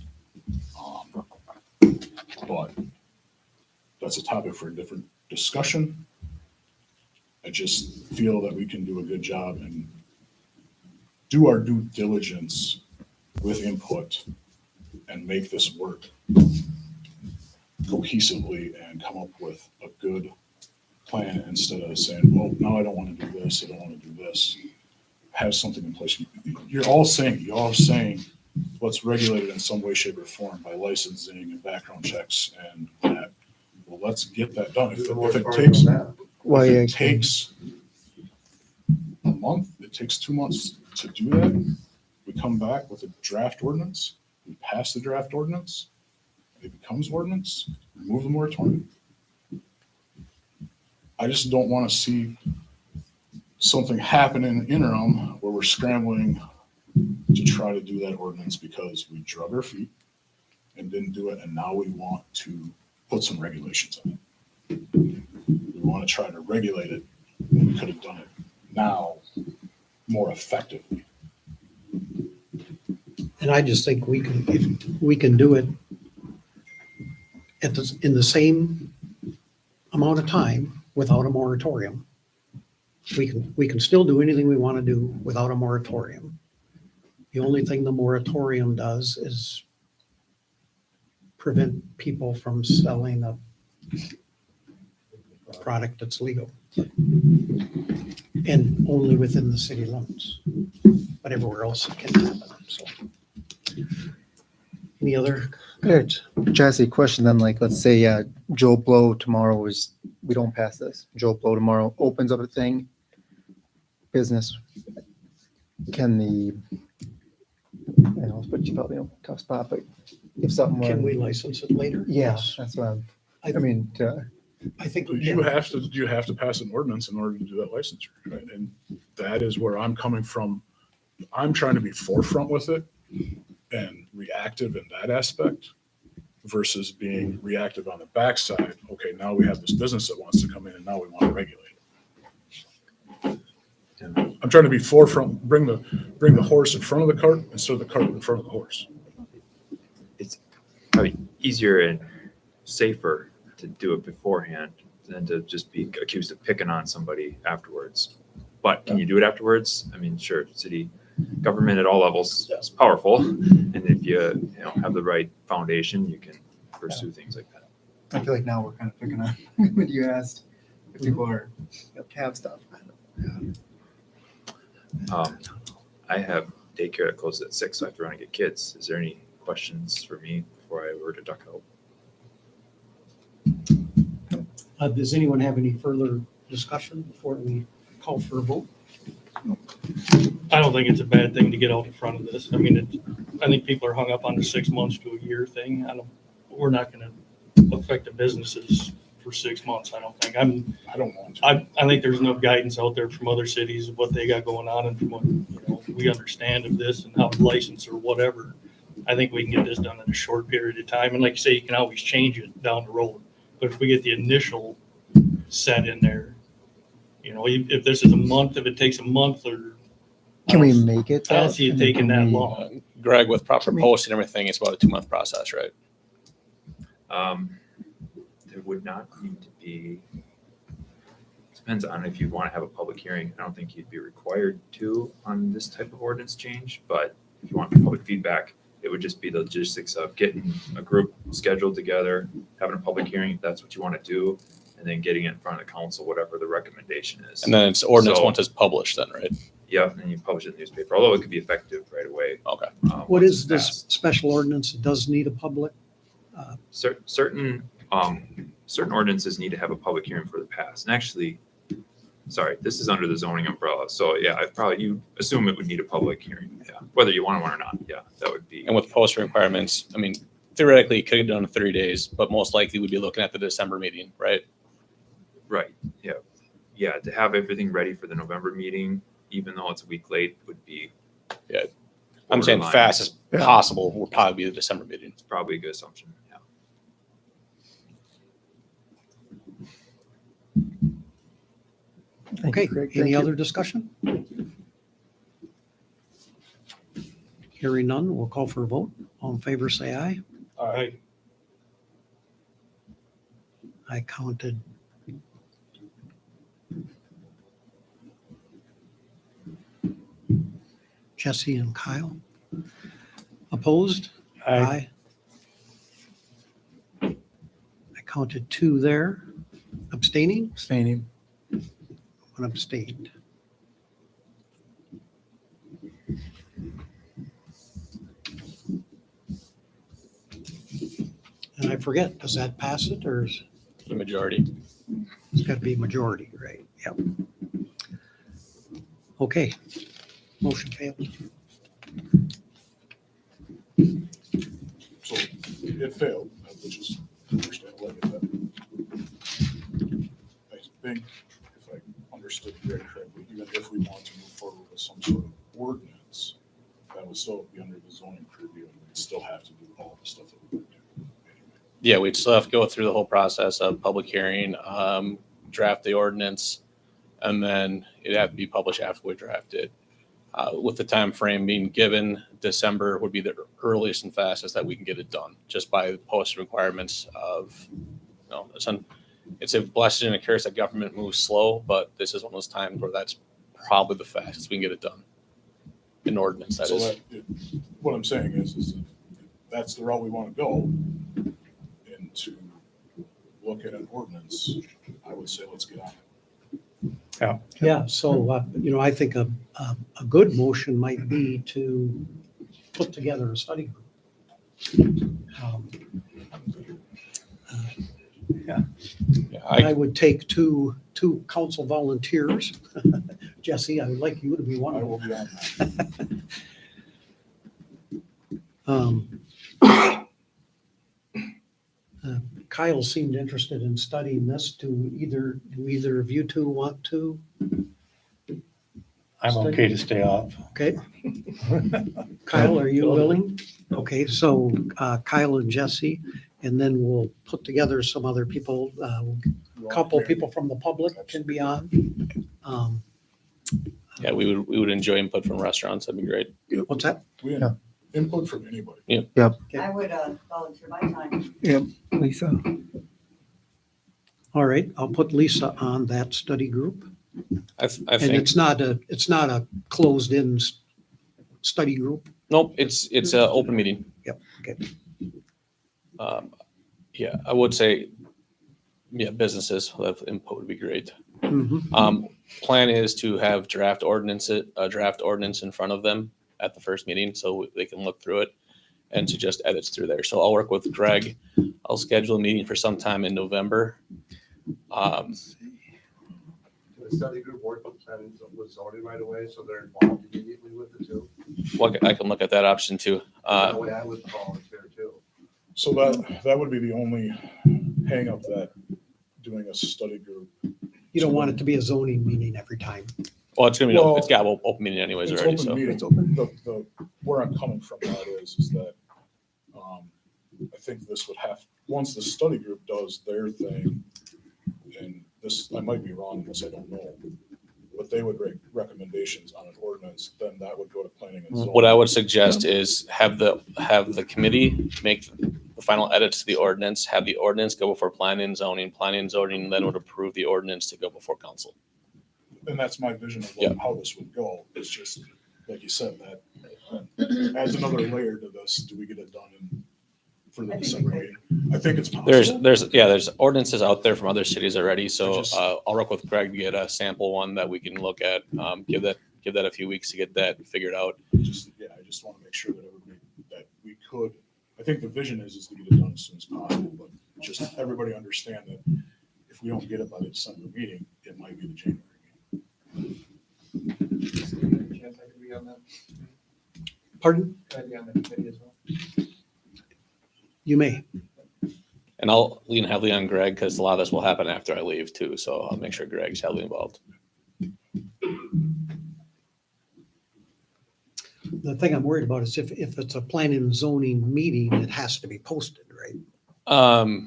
But that's a topic for a different discussion. I just feel that we can do a good job and do our due diligence with input and make this work cohesively and come up with a good plan instead of saying, well, no, I don't want to do this. I don't want to do this. Have something in place. You're all saying, let's regulate it in some way, shape, or form by licensing and background checks and that. Well, let's get that done. If it takes a month, it takes 2 months to do that, we come back with a draft ordinance, we pass the draft ordinance, it becomes ordinance, remove the moratorium. I just don't want to see something happen in the interim where we're scrambling to try to do that ordinance because we drug our feet and didn't do it, and now we want to put some regulations on it. We want to try to regulate it when we could have done it now more effectively. And I just think if we can do it in the same amount of time without a moratorium, we can still do anything we want to do without a moratorium. The only thing the moratorium does is prevent people from selling a product that's legal. And only within the city limits, but everywhere else it can happen, so. Any other comments? Jesse, question then, like, let's say, Joe Blow tomorrow is, we don't pass this. Joe Blow tomorrow opens up a thing, business. Can the, I know, but you probably know, tough spot, but if something. Can were- we license it later? Yeah, Yes. that's what I'm, I I mean, I think. You have to pass an ordinance in order to do that licensure, right? And that is where I'm coming from. I'm trying to be forefront with it and reactive in that aspect versus being reactive on the backside. Okay, now we have this business that wants to come in and now we want to regulate it. I'm trying to be forefront, bring the horse in front of the cart instead of the cart in front of the horse. It's probably easier and safer to do it beforehand than to just be accused of picking on somebody afterwards. But can you do it afterwards? I mean, sure, city government at all levels is powerful. And if you have the right foundation, you can pursue things like that. I feel like now we're kind of picking on when you asked if people are, have stuff. I have daycare that closes at 6, so I have to run and get kids. Is there any questions for me before I were to duck out? Does anyone have any further discussion before we call for a vote? I don't think it's a bad thing to get out in front of this. I mean, I think people are hung up on the 6 months to a year thing. We're not gonna affect the businesses for 6 months, I don't think. I don't want to. I think there's enough guidance out there from other cities of what they got going on and from what, we understand of this and how to license or whatever. I think we can get this done in a short period of time. And like you say, you can always change it down the road. But if we get the initial set in there, if this is a month, if it takes a month or. Can we make it? I don't that? see it And then taking can that we- long. Greg, with proper I mean- posting and everything, it's about a 2-month process, right? There would not need to be, depends on if you want to have a public hearing. I don't think you'd be required to on this type of ordinance change, but if you want public feedback, it would just be the logistics of getting a group scheduled together, having a public hearing, if that's what you want to do, and then getting it in front of the council, whatever the recommendation is. And then it's ordinance So- once it's published then, right? Yeah, and you publish it in the newspaper, although it could be effective right away. Okay. What once is it's this passed. special ordinance? It does need a public? Certain ordinances need to have a public hearing for the pass. And actually, sorry, this is under the zoning umbrella. So yeah, you assume it would need a public hearing. Yeah, whether you want one or not. Yeah, that would be. And with posting requirements, I mean, theoretically, it could have done in 30 days, but most likely we'd be looking at the December meeting, right? Right. Yeah. Yeah. To have everything ready for the November meeting, even though it's a week late, would be. Yeah. I'm saying borderline. fast as possible will probably be the December meeting. It's probably a good assumption. Yeah. Thank you, Okay, Greg. any Thank you. other discussion? Hearing none, we'll call for a vote. All in favor, say aye. All right. I counted. Jesse and Kyle. Opposed? Aye. I counted 2 there. Abstaining? Abstaining. 1 abstained. And I forget, does that pass it or is The majority. it's got to be majority, right? Yep. Okay. Motion failed. So it failed, which is understandable. I get that. I think if I understood Greg correctly, even if we want to move forward with some sort of ordinance, that would still be under the zoning purview and we'd still have to do all the stuff that we're doing. Yeah, we'd still have to go through the whole process of public hearing, draft the ordinance, and then it'd have to be published after we draft it. With the time frame being given, December would be the earliest and fastest that we can get it done, just by the post requirements of, it's a blessing and a curse that government moves slow, but this is one of those times where that's probably the fastest we can get it done. An ordinance, that So is. what I'm saying is that that's the route we want to go. And to look at an ordinance, I would say let's get on it. Yeah, so, I think a good motion might be to put together a study group. Yeah, I would take two council volunteers. Jesse, I would like you to be one I of will them. be on that. Kyle seemed interested in studying this. Do either of you two want to? I'm okay to stay off. Okay. Kyle, are you willing? Okay, so Kyle and Jesse, and then we'll put together some other people. A couple people from the public can be on. Yeah, we would enjoy input from restaurants. That'd be great. What's that? We Yeah. input from anybody. I would volunteer my time. Lisa. All right, I'll put Lisa on that study group. I And think, it's not a closed-in study group. nope, it's an open meeting. Yep, okay. Yeah, I would say, yeah, businesses with input would be great. Mhm. Plan is to have a draft ordinance in front of them at the first meeting so they can look through it and suggest edits through there. So I'll work with Greg. I'll schedule a meeting for sometime in November. The study group work with planning with zoning right away, so they're involved immediately with it too. Well, I can look at that option too. That way I would volunteer too. So that would be the only hang up that doing a study group. You don't want it to be a zoning meeting every time. Well, it's gonna be, Well, it's got open meeting anyways It's already, open so. meeting. It's open. Where I'm coming from that is that I think this would have, once the study group does their thing, and this, I might be wrong, because I don't know, but they would make recommendations on an ordinance, then that would go to planning and zoning. What I would suggest is have the committee make the final edits to the ordinance, have the ordinance go before planning and zoning then would approve the ordinance to go before council. And that's my vision of Yeah. how this would go. It's just, like you said, that adds another layer to this. Do we get it done for the I think December we meeting? I think it's possible. There's ordinances out there from other cities already, so Just- I'll work with Greg to get a sample one that we can look at. Give that a few weeks to get that figured out. I just want to make sure that everybody, that we could, I think the vision is to get it done as soon as possible, but just everybody understand that if we don't get it by the December meeting, it might be the January meeting. Chance I could be on that? Pardon? Could I be on the committee as well? You may. And I'll lean heavily on Greg because a lot of this will happen after I leave too, so I'll make sure Greg's heavily involved. The thing I'm worried about is if it's a planning and zoning meeting, it has to be posted, right?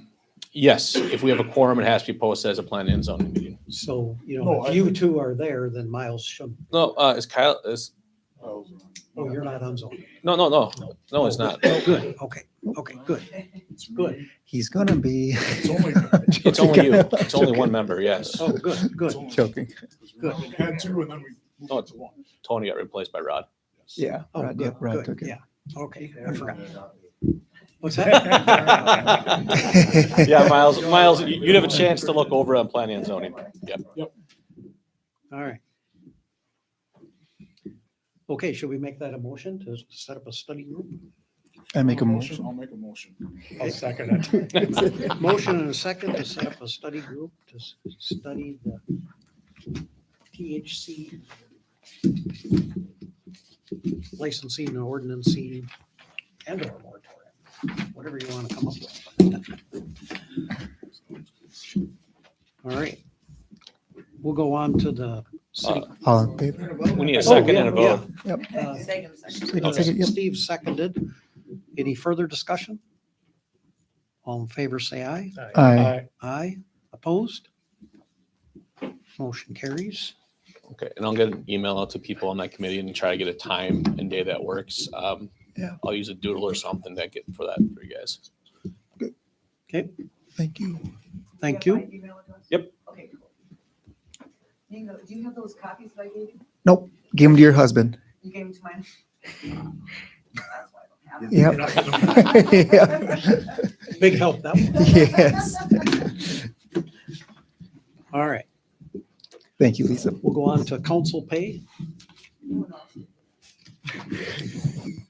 Yes, if we have a quorum, it has to be posted as a planning and zoning meeting. So, No, if you two are there, then Miles should, No, is Kyle, oh, you're not on zoning. no, it's not. Oh, good, okay, good, It's good. me. He's gonna be. It's only, It's only you. It's only one member, yes. Oh, good, it's good. only- Joking. We had two and then we No, moved it to one. Tony got replaced by Rod. Yes. Yeah. Oh, Rod, good, yeah, Rod good, took it. yeah. Okay, I forgot. Yeah. What's that? Yeah, Miles, you'd have a chance to look over on planning and zoning. Yep. All right. Okay, should we make that a motion to set up a study group? I make a motion. I'll make a motion. I'll second it. Motion and a second to set up a study group to study the THC licensing and ordinancing and or moratorium, whatever you want to come up with. All right. We'll go on to the city. All in favor? We need a second and a Oh, yeah, vote. Yep. Uh, Second. Second, yep. Steve seconded. Any further discussion? All in favor, say aye. Aye. Aye. Opposed? Motion carries. Okay, and I'll get an email out to people on that committee and try to get a time and day that works. Yeah. I'll use a doodle or something to get for that for you guys. Okay, Thank you. thank Do you have you. my email address? Yep. Okay, cool. Do you have those copies that I gave you? Nope. Give them to your husband. You gave them to mine? That's why I don't have them. Yep. Yep. Big help, that one. Yes. All right. Thank you, Lisa. We'll go on to council pay.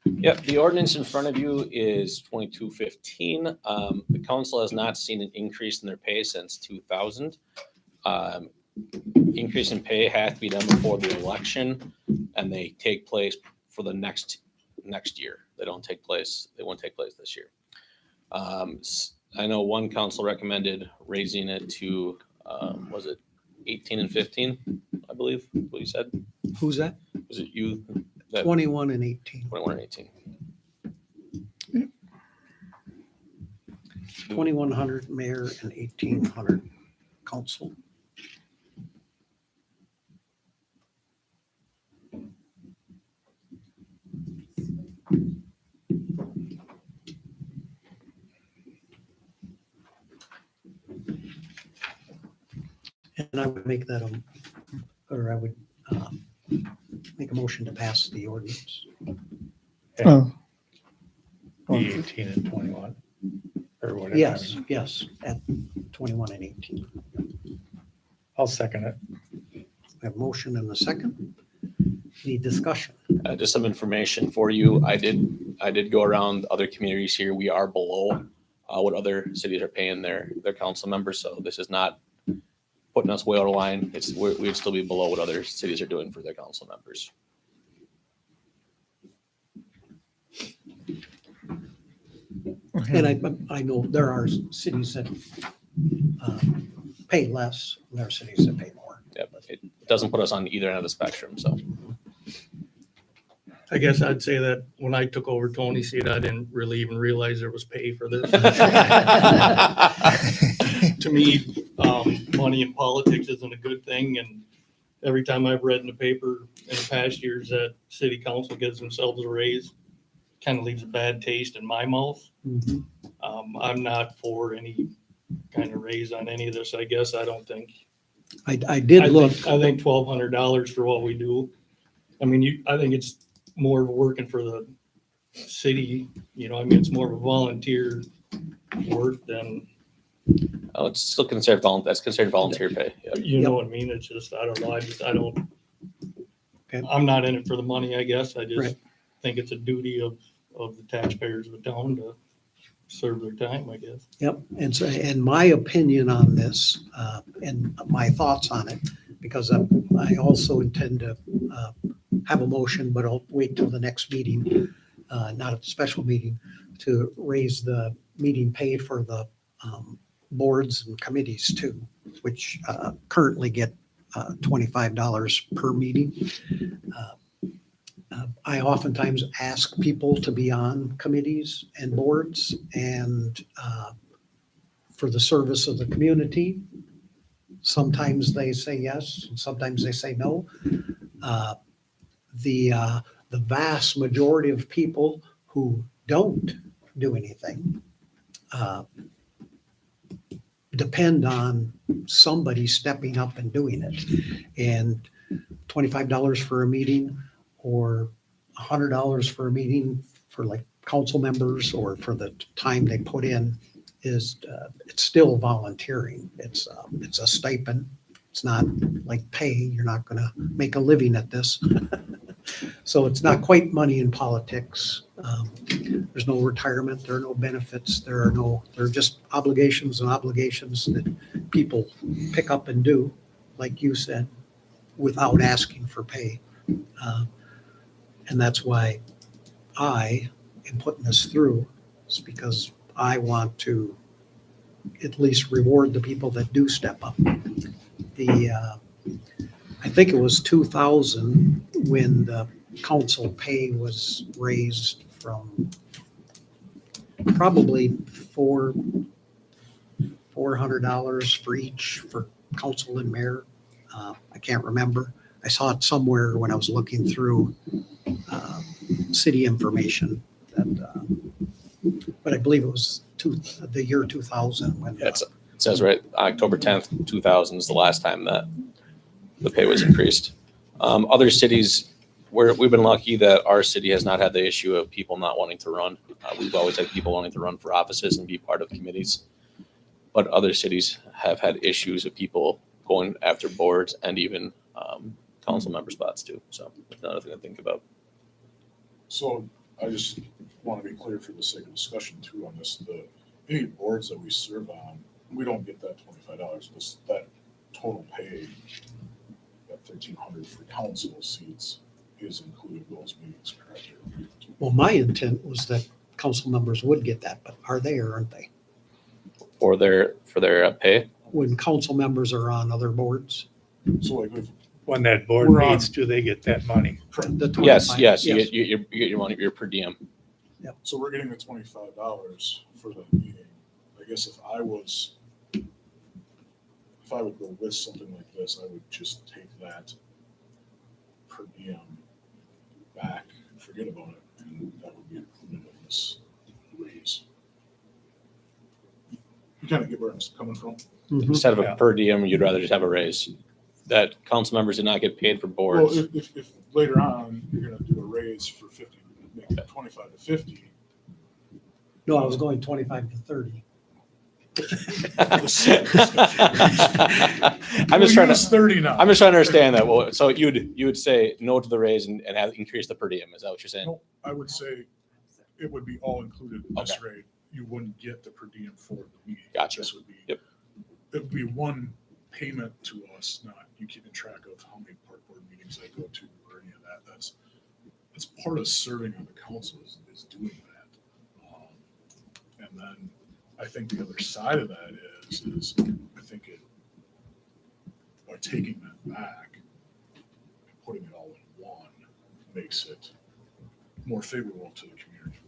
Yep, the ordinance in front of you is 2215. The council has not seen an increase in their pay since 2000. Increase in pay has to be done before the election, and they take place for the next year. They won't take place this year. I know one council recommended raising it to, was it 18 and 15, I believe, what you said? Who's that? Was it you? That 21 and 18. 21 and 18. 2,100 mayor and 1,800 council. And I would make that I would make a motion to pass the ordinance. Oh. The 18 and 21, or whatever. Yes, at 21 and 18. I'll second it. We have motion and a second. Any discussion? Just some information for you. I did go around other communities here. We are below what other cities are paying their council members. So this is not putting us way out of line. We'd still be below what other cities are doing for their council members. And I know there are cities that pay less, and there are cities that pay more. Yeah, but it doesn't put us on either end of the spectrum. So I guess I'd say that when I took over Tony seat, I didn't really even realize there was pay for this. To me, money in politics isn't a good thing, and every time I've read in the paper in the past years that city council gives themselves a raise, kind of leaves a bad taste in my mouth. Mhm. I'm not for any kind of raise on any of this, I guess. I don't think. I did look. I think $1,200 for what we do. I mean, I think it's more of working for the city, I mean, it's more of a volunteer work than, oh, it's still considered that's considered volunteer pay. Yep. you know what I mean? It's just, I don't know. Okay. I'm not in it for the money, I guess. I just Right. think it's a duty of the taxpayers of the town to serve their time, I guess. Yep, and so, and my opinion on this, and my thoughts on it, because I also intend to have a motion, but I'll wait till the next meeting, not a special meeting, to raise the meeting pay for the boards and committees too, which currently get $25 per meeting. I oftentimes ask people to be on committees and boards and for the service of the community. Sometimes they say yes, and sometimes they say no. The vast majority of people who don't do anything depend on somebody stepping up and doing it. And $25 for a meeting or $100 for a meeting for like council members or for the time they put in is it's still volunteering. It's a stipend. It's not like pay. You're not going to make a living at this. So it's not quite money in politics. There's no retirement. There are no benefits. There are just obligations and obligations that people pick up and do, like you said, without asking for pay. And that's why I am putting this through. It's because I want to at least reward the people that do step up. I think it was 2000 when the council pay was raised from probably $400 for each for council and mayor. I can't remember. I saw it somewhere when I was looking through city information. But I believe it was the year 2000 when. It says right, October 10th, 2000 is the last time that the pay was increased. Other cities, we've been lucky that our city has not had the issue of people not wanting to run. We've always had people wanting to run for offices and be part of committees. But other cities have had issues of people going after boards and even council member spots too. So that's another thing to think about. So I just want to be clear for the sake of discussion too on this, any boards that we serve on, we don't get that $25. That total pay, that 1,300 for council seats is included those meetings, correct? Well, my intent was that council members would get that, but are they or aren't they? For their pay. When council members are on other boards? So like if When that board We're on- meets, do they get that money? The Yes, 25, yes, you get you get your money, your per diem. So we're getting the $25 for the meeting. I guess if I would go with something like this, I would just take that per diem back, forget about it, and that would be included in this raise. You kind of get where I'm coming from? Mhm. Instead of a Yeah. per diem, you'd rather just have a raise. That council members did not get paid for Well, boards. if later on, you're gonna do a raise for 50, make it 25 to 50. No, I was going 25 to 30. I'm just trying Use to, 30 now. I'm just trying to understand that. Well, so you would say no to the raise and have increase the per diem. Is that what you're saying? No, I would say it would be all included in this rate. You wouldn't get the per diem for the meeting. Gotcha. This would be, Yep. it would be one payment to us, not you keeping track of how many park board meetings I go to or any of that. That's part of serving on the council is doing that. And then I think the other side of that is I think by taking that back and putting it all in one makes it more favorable to the community.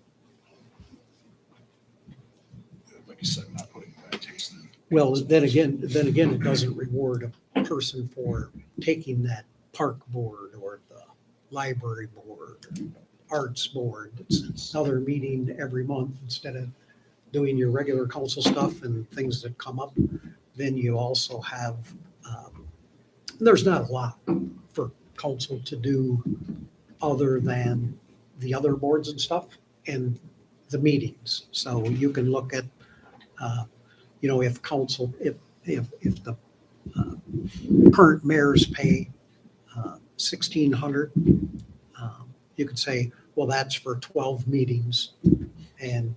Like you said, not putting bad taste in. Well, then again, it doesn't reward a person for taking that park board or the library board, arts board. It's another meeting every month instead of doing your regular council stuff and things that come up. Then you also have, there's not a lot for council to do other than the other boards and stuff and the meetings. So you can look at, if council, if the current mayor's pay $1,600, you could say, well, that's for 12 meetings. And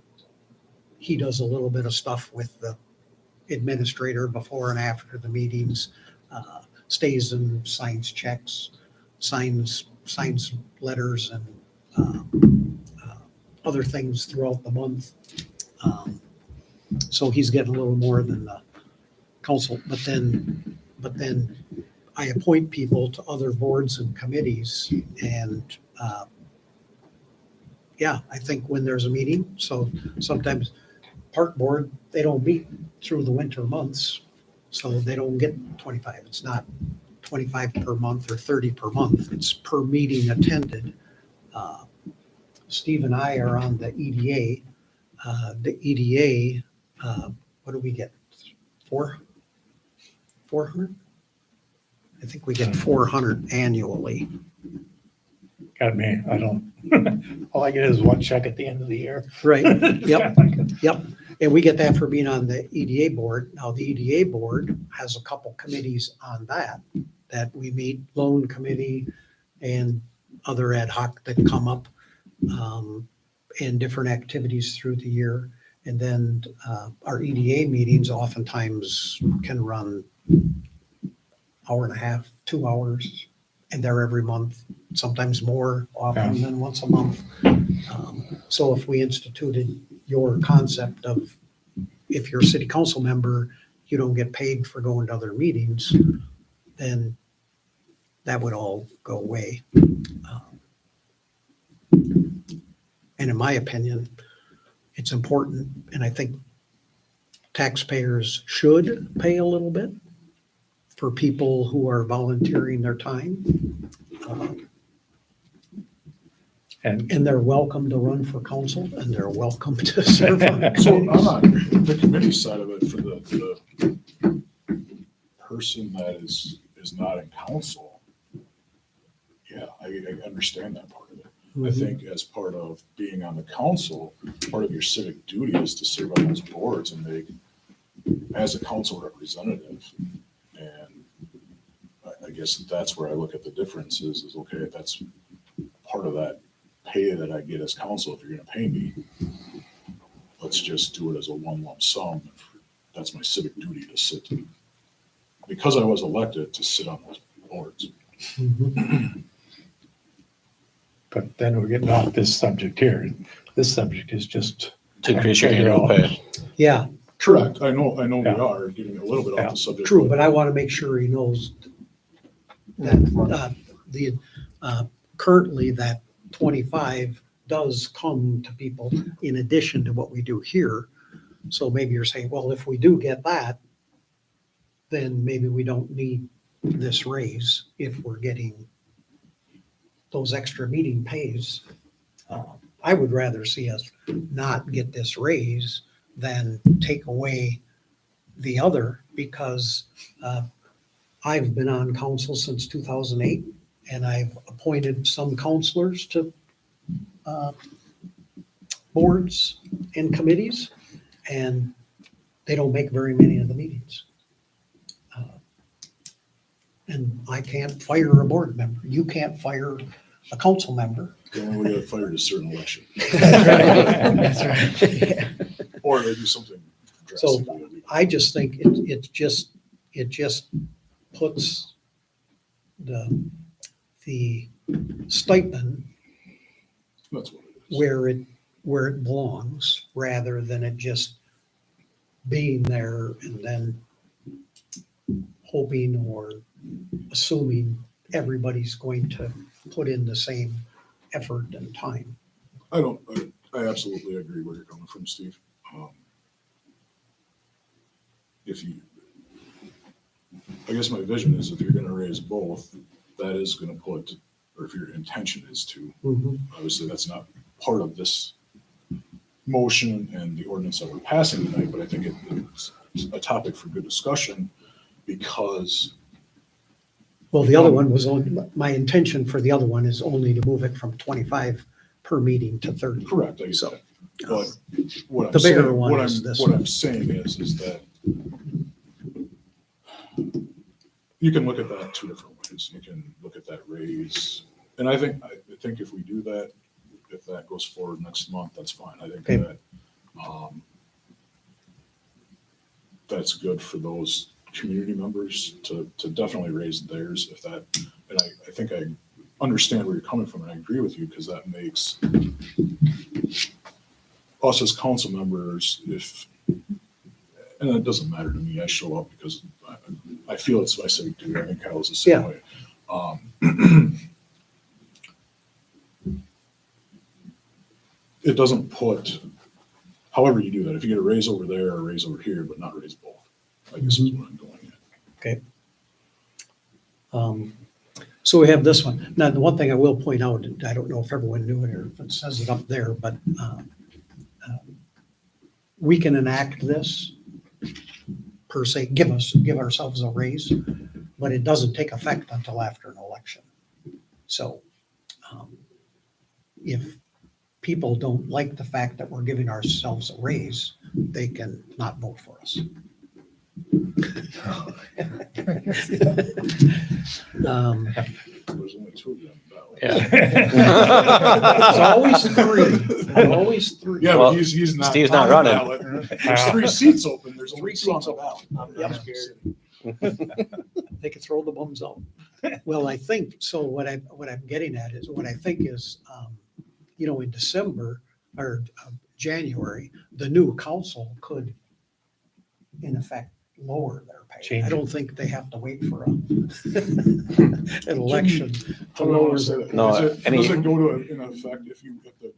he does a little bit of stuff with the administrator before and after the meetings, stays and signs checks, signs letters and other things throughout the month. So he's getting a little more than the council, but then I appoint people to other boards and committees and, I think when there's a meeting, so sometimes park board, they don't meet through the winter months, so they don't get 25. It's not 25 per month or 30 per month. It's per meeting attended. Steve and I are on the EDA. The EDA, what do we get? 400? I think we get 400 annually. Got me, I don't, all I get is one check at the end of the year. Right, yep. And we get that for being on the EDA board. Now, the EDA board has a couple committees on that we meet, loan committee and other ad hoc that come up, and different activities through the year. And then our EDA meetings oftentimes can run hour and a half, 2 hours, and they're every month, sometimes more often than once a month. So if we instituted your concept of if you're a city council member, you don't get paid for going to other meetings, then that would all go away. And in my opinion, it's important, and I think taxpayers should pay a little bit for people who are volunteering their time. And they're welcome to run for council, and they're welcome to serve on So I'm committees. on the committee side of it for the person that is not in council. Yeah, I understand that part of it. I think as part of being on the council, part of your civic duty is to serve on those boards and make, as a council representative, and guess that's where I look at the difference is okay, if that's part of that pay that I get as council, if you're gonna pay me, let's just do it as a one lump sum. That's my civic duty to sit, because I was elected to sit on those boards. But then we're getting off this subject here. This subject is just. To increase your annual pay. Yeah, Correct. I know we Yeah. are getting a little bit off the subject. true, but I want to make sure he knows that currently that 25 does come to people in addition to what we do here. So maybe you're saying, well, if we do get that, then maybe we don't need this raise if we're getting those extra meeting pays. I would rather see us not get this raise than take away the other, because I've been on council since 2008, and I've appointed some counselors to boards and committees, and they don't make very many of the meetings. And I can't fire a board member. You can't fire a council member. The only way to get fired is certain election. That's right. Yeah. Or they do something So drastically illegal. I just think it just puts the stipend That's what it is. where it belongs, rather than it just being there and then hoping or assuming everybody's going to put in the same effort and time. I absolutely agree where you're coming from, Steve. I guess my vision is if you're gonna raise both, that is gonna put, or if your intention is to, obviously that's not part of this motion and the ordinance that we're passing tonight, but I think it's a topic for good discussion, because Well, the other one was only, my intention for the other one is only to move it from 25 per meeting to 30. correct, I guess. So, But what I'm The bigger saying, one what is I'm, this what one. I'm saying is that you can look at that two different ways. You can look at that raise, and I think if we do that, if that goes forward next month, that's fine. I think Okay. that that's good for those community members to definitely raise theirs if that, and I think I understand where you're coming from, and I agree with you, because that makes us as council members, and it doesn't matter to me, I show up because I feel it's my civic duty. I think Kyle's the same Yeah. way. It doesn't put, however you do that, if you get a raise over there or a raise over here, but not raise both, I guess is what I'm going at. Okay. So we have this one. Now, the one thing I will point out, I don't know if everyone knew it or if it says it up there, but we can enact this per se, give ourselves a raise, but it doesn't take effect until after an election. So if people don't like the fact that we're giving ourselves a raise, they can not vote for us. There's only two of them. There's always three. There's always three. Yeah, Well, but he's not. Steve's on not the running. ballot. There's 3 seats open. There's only 2 on the ballot. Yep. They could throw the bums out. Well, I think, so what I'm getting at is, what I think is, in December or January, the new council could, in effect, lower their pay. Change I it. don't think they have to wait for an election to I don't wanna lower say their that. pay. No, Does it any- go to, in effect, if the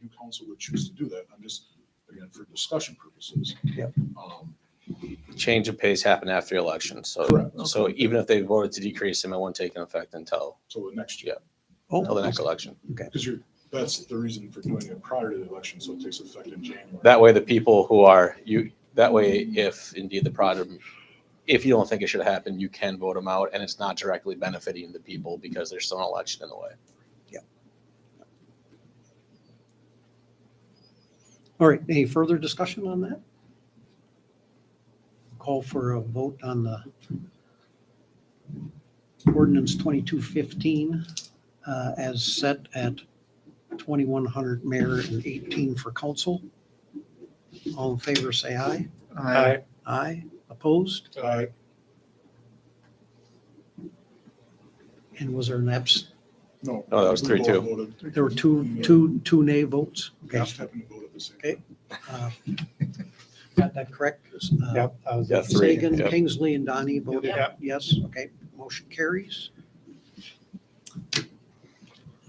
new council would choose to do that? I'm just, again, for discussion purposes. Yep. Change of pace happened after the election, so, Correct. so even if they voted to decrease them, it won't take effect until So the next year, the next election. because that's the reason for doing it prior to the election, so it takes effect in January. That way, the people who are, that way, if indeed the project, if you don't think it should happen, you can vote them out, and it's not directly benefiting the people because there's still an election in the way. All right, any further discussion on that? Call for a vote on the ordinance 2215 as set at 2,100 mayor and 18 for council. All in favor, say aye. I, Aye. Opposed? Aye. And was there an abs? No. No, that was we 3-2. both voted. There were two nay votes. We Okay. just happened to vote at the same Okay. time. Got that correct? Yep. I was- Yeah, 3. Sagan, Yep. Kingsley, and Donnie voted Yep. yes. Okay, motion carries.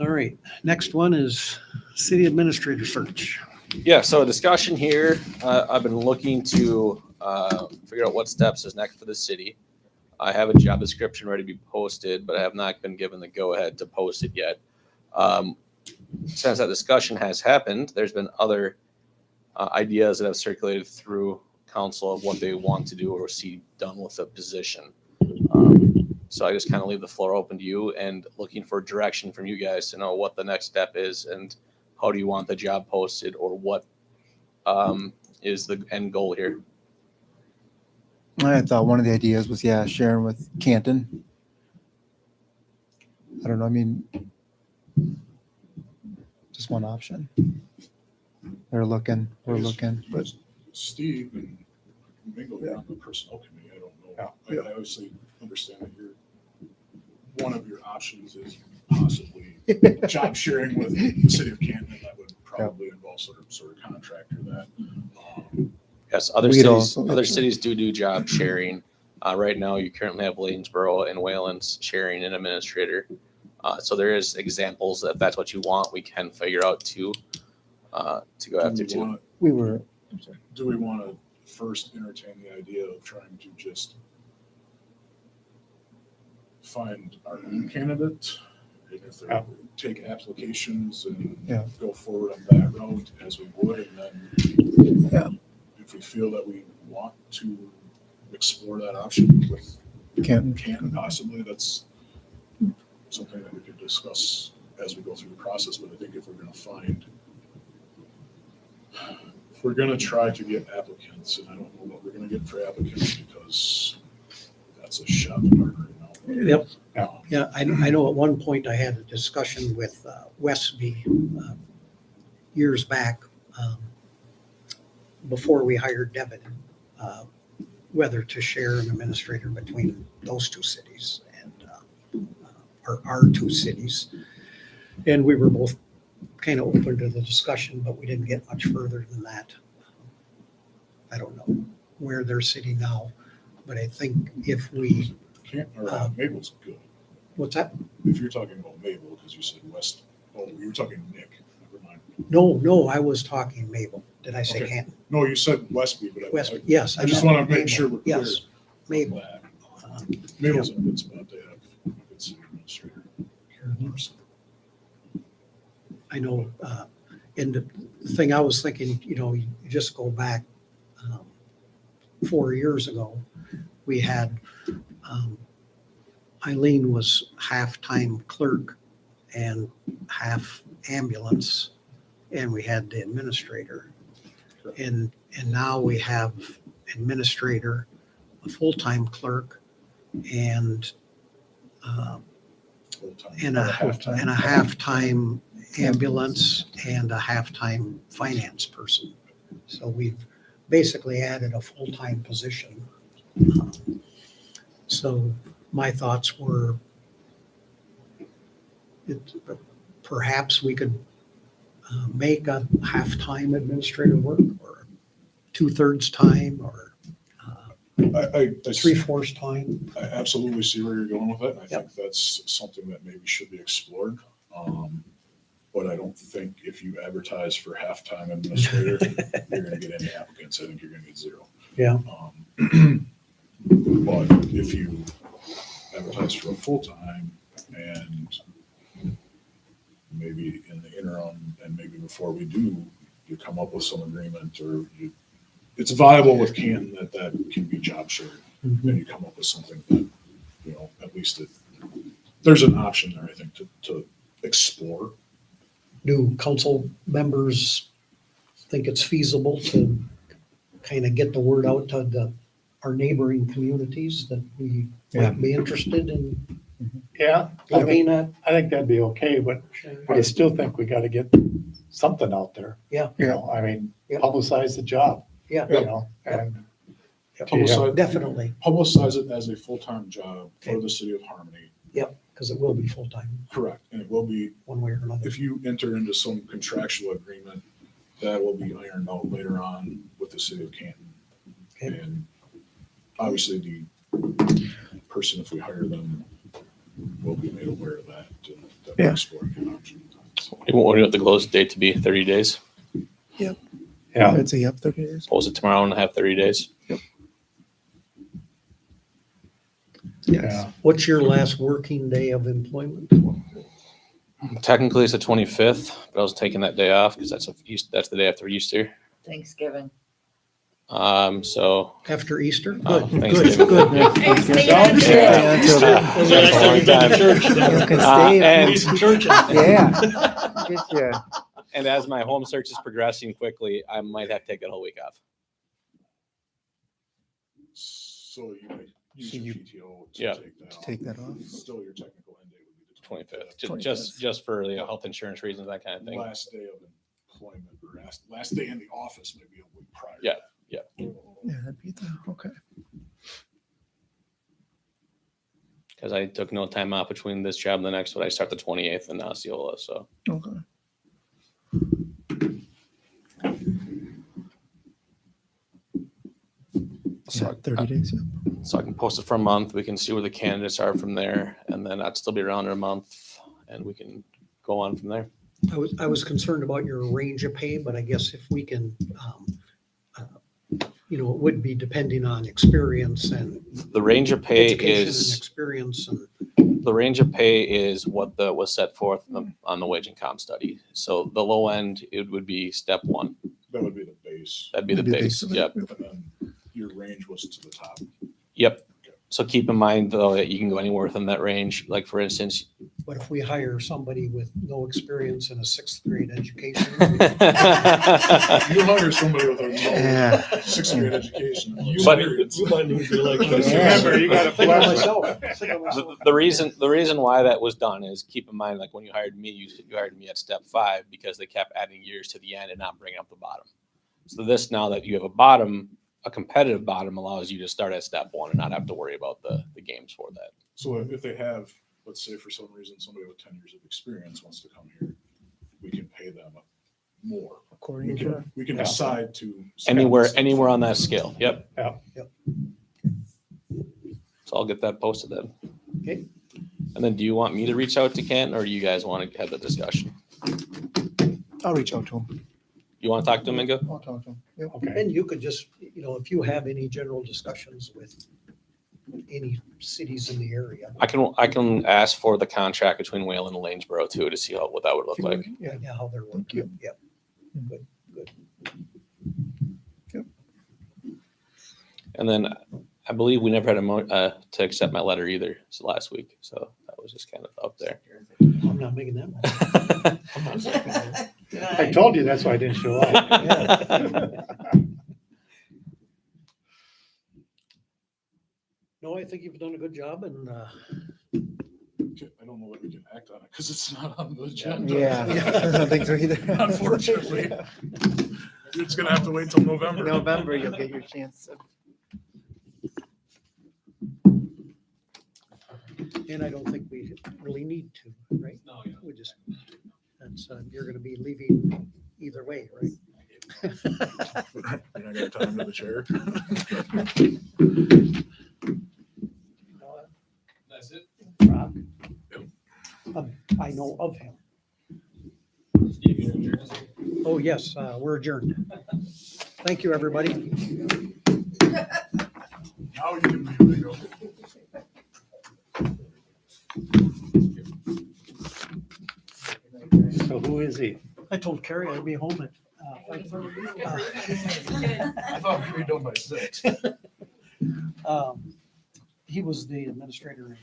All right, next one is city administrator search. Yeah, so a discussion here. I've been looking to figure out what steps is next for the city. I have a job description ready to be posted, but I have not been given the go-ahead to post it yet. Since that discussion has happened, there's been other ideas that have circulated through council of what they want to do or see done with the position. So I just kind of leave the floor open to you and looking for direction from you guys to know what the next step is and how do you want the job posted or what is the end goal here? I thought one of the ideas was, yeah, sharing with Canton. I don't know, I mean, just one option. They're looking, we're looking, but Steve and Mingo are on the personnel committee. I don't know. I obviously understand that one of your options is possibly job sharing with the city of Canton. That would probably involve sort of contractor that. Yes, other We'd cities, also- other cities do job sharing. Right now, you currently have Waynesboro and Wayland's sharing an administrator. So there is examples that if that's what you want, we can figure out to go after too. we were, Do we want to first entertain the idea of trying to just find our own candidate? And if they take applications and Yeah. go forward on that route as we would, and then Yeah. if we feel that we want to explore that option with Canton. Canton possibly, that's something that we could discuss as we go through the process. But I think if we're going to try to get applicants, and I don't know what we're going to get for applicants because that's a shot in the dark right now. Yep. Yeah, I know at one point I had a discussion with Westby years back, before we hired Devin, whether to share an administrator between those two cities and or our two cities. And we were both kind of open to the discussion, but we didn't get much further than that. I don't know where they're sitting now, but I think if we, Mabel's good. what's that? If you're talking about Mabel, because you said West, oh, you were talking Nick. Never mind. No, I was talking Mabel. Did I say Okay. Canton? No, you said Westby, but Westby, yes. I just meant want to make Mabel. sure we're clear. Yes, Mabel. that. Mabel's in a good spot. They have a good city administrator. person. I know, and the thing I was thinking, you just go back 4 years ago, we had, Eileen was half-time clerk and half ambulance, and we had the administrator. And now we have administrator, a full-time clerk, and Full-time. and a Half-time. and a half-time ambulance and a half-time finance person. So we've basically added a full-time position. So my thoughts were, perhaps we could make a half-time administrator work, or 2/3 time, or I 3/4 time. I absolutely see where you're going with it. And I Yep. think that's something that maybe should be explored. But I don't think if you advertise for half-time administrator, you're going to get any applicants. I think you're going to get zero. Yeah. But if you advertise for a full-time and maybe in the interim and maybe before we do, you come up with some agreement or it's viable with Canton that can be job shared. And you come up with something that, at least there's an option there, I think, to explore. Do council members think it's feasible to kind of get the word out to our neighboring communities that we might be interested in Yeah, Looking at, I think that'd be okay, but I still think we gotta get something out there. Yeah. You know, I mean, Yeah. publicize the job, yeah, you know, and. Publicize, definitely, publicize it as a full-time job for the city of Harmony. because it will be full-time, Correct. And it will be, one way or another. if you enter into some contractual agreement, that will be ironed out later on with the city of Canton. Okay. And obviously the person, if we hire them, will be made aware of that. And that we're Yeah. exploring an option. What do you want the close date to be? 30 days? Yeah, I'd say up 30 days. Post it tomorrow and have 30 days. yeah. What's your last working day of employment? Technically, it's the 25th, but I was taking that day off because that's the day after Easter. Thanksgiving. So After Easter? Oh, Good, Thanksgiving. good. Thanks, Yeah, David. until then. The last time you've been to church, You can Uh, stay. and- need some church. Yeah. Get ya. And as my home search is progressing quickly, I might have to take that whole week off. So you might use So your you- PTO to Yeah. take that off. Take that off. Still, your technical end date would be the 25th, 25th. just for health insurance reasons, that kind of thing. Last day of employment or last day in the office, maybe a week prior. Yeah. Yeah, that'd be the, okay. Because I took no time off between this job and the next one. I start the 28th in Osceola, so. Okay. So, Yeah, 30 days. Yeah. so I can post it for a month. We can see where the candidates are from there, and then I'd still be around in a month, and we can go on from there. I was concerned about your range of pay, but I guess if we can, it would be depending on experience and The range of pay education and is experience and, the range of pay is what was set forth on the wage and comp study. So the low end, it would be step one. That would be the base. That'd be the That'd be base. base. Yep. And then your range was to the top. Yep. So keep in mind though that you can go anywhere within that range. Like for instance, but if we hire somebody with no experience in a sixth grade education. You hire somebody with a Yeah. sixth grade education. You But- hire it. We might lose the election. Just remember, you gotta Think of flush it. myself. Think of myself. the reason why that was done is keep in mind, like when you hired me, you hired me at step 5 because they kept adding years to the end and not bringing up the bottom. So this, now that you have a competitive bottom, allows you to start at step 1 and not have to worry about the games for that. So if they have, let's say for some reason, somebody with 10 years of experience wants to come here, we can pay them more. According to. We can Yeah. decide to. Anywhere on that scale. Yep. Yeah. Yep. So I'll get that posted then. Okay. And then do you want me to reach out to Kent, or do you guys want to have the discussion? I'll reach out to him. You want to talk to him and go? I'll talk to him. Yep. Okay, And you could just, if you have any general discussions with any cities in the area. I can ask for the contract between Wayland and Lanesboro too to see what that would look like. Yeah. Yeah, how they're Thank you. working. Yep. Good, good. And then I believe we never had to accept my letter either. So last week, so that was just kind of up there. I'm not making that one. I'm not seconding that. I told you that's why I didn't show up. No, I think you've done a good job and, I don't know that we can act on it because it's not on the agenda. Yeah. I don't think so either. Unfortunately. It's gonna have to wait till November. November, you'll get your chance. and I don't think we really need to, right? No, yeah. We just, you're gonna be leaving either way, right? You're not gonna tie him to the chair. That's it. Rob? I know of him. Oh, yes, we're adjourned. Thank you, everybody. Now you can leave, Bingo. So who is he? I told Carrie I'd be home at, I thought we were done by 6. he was the administrator in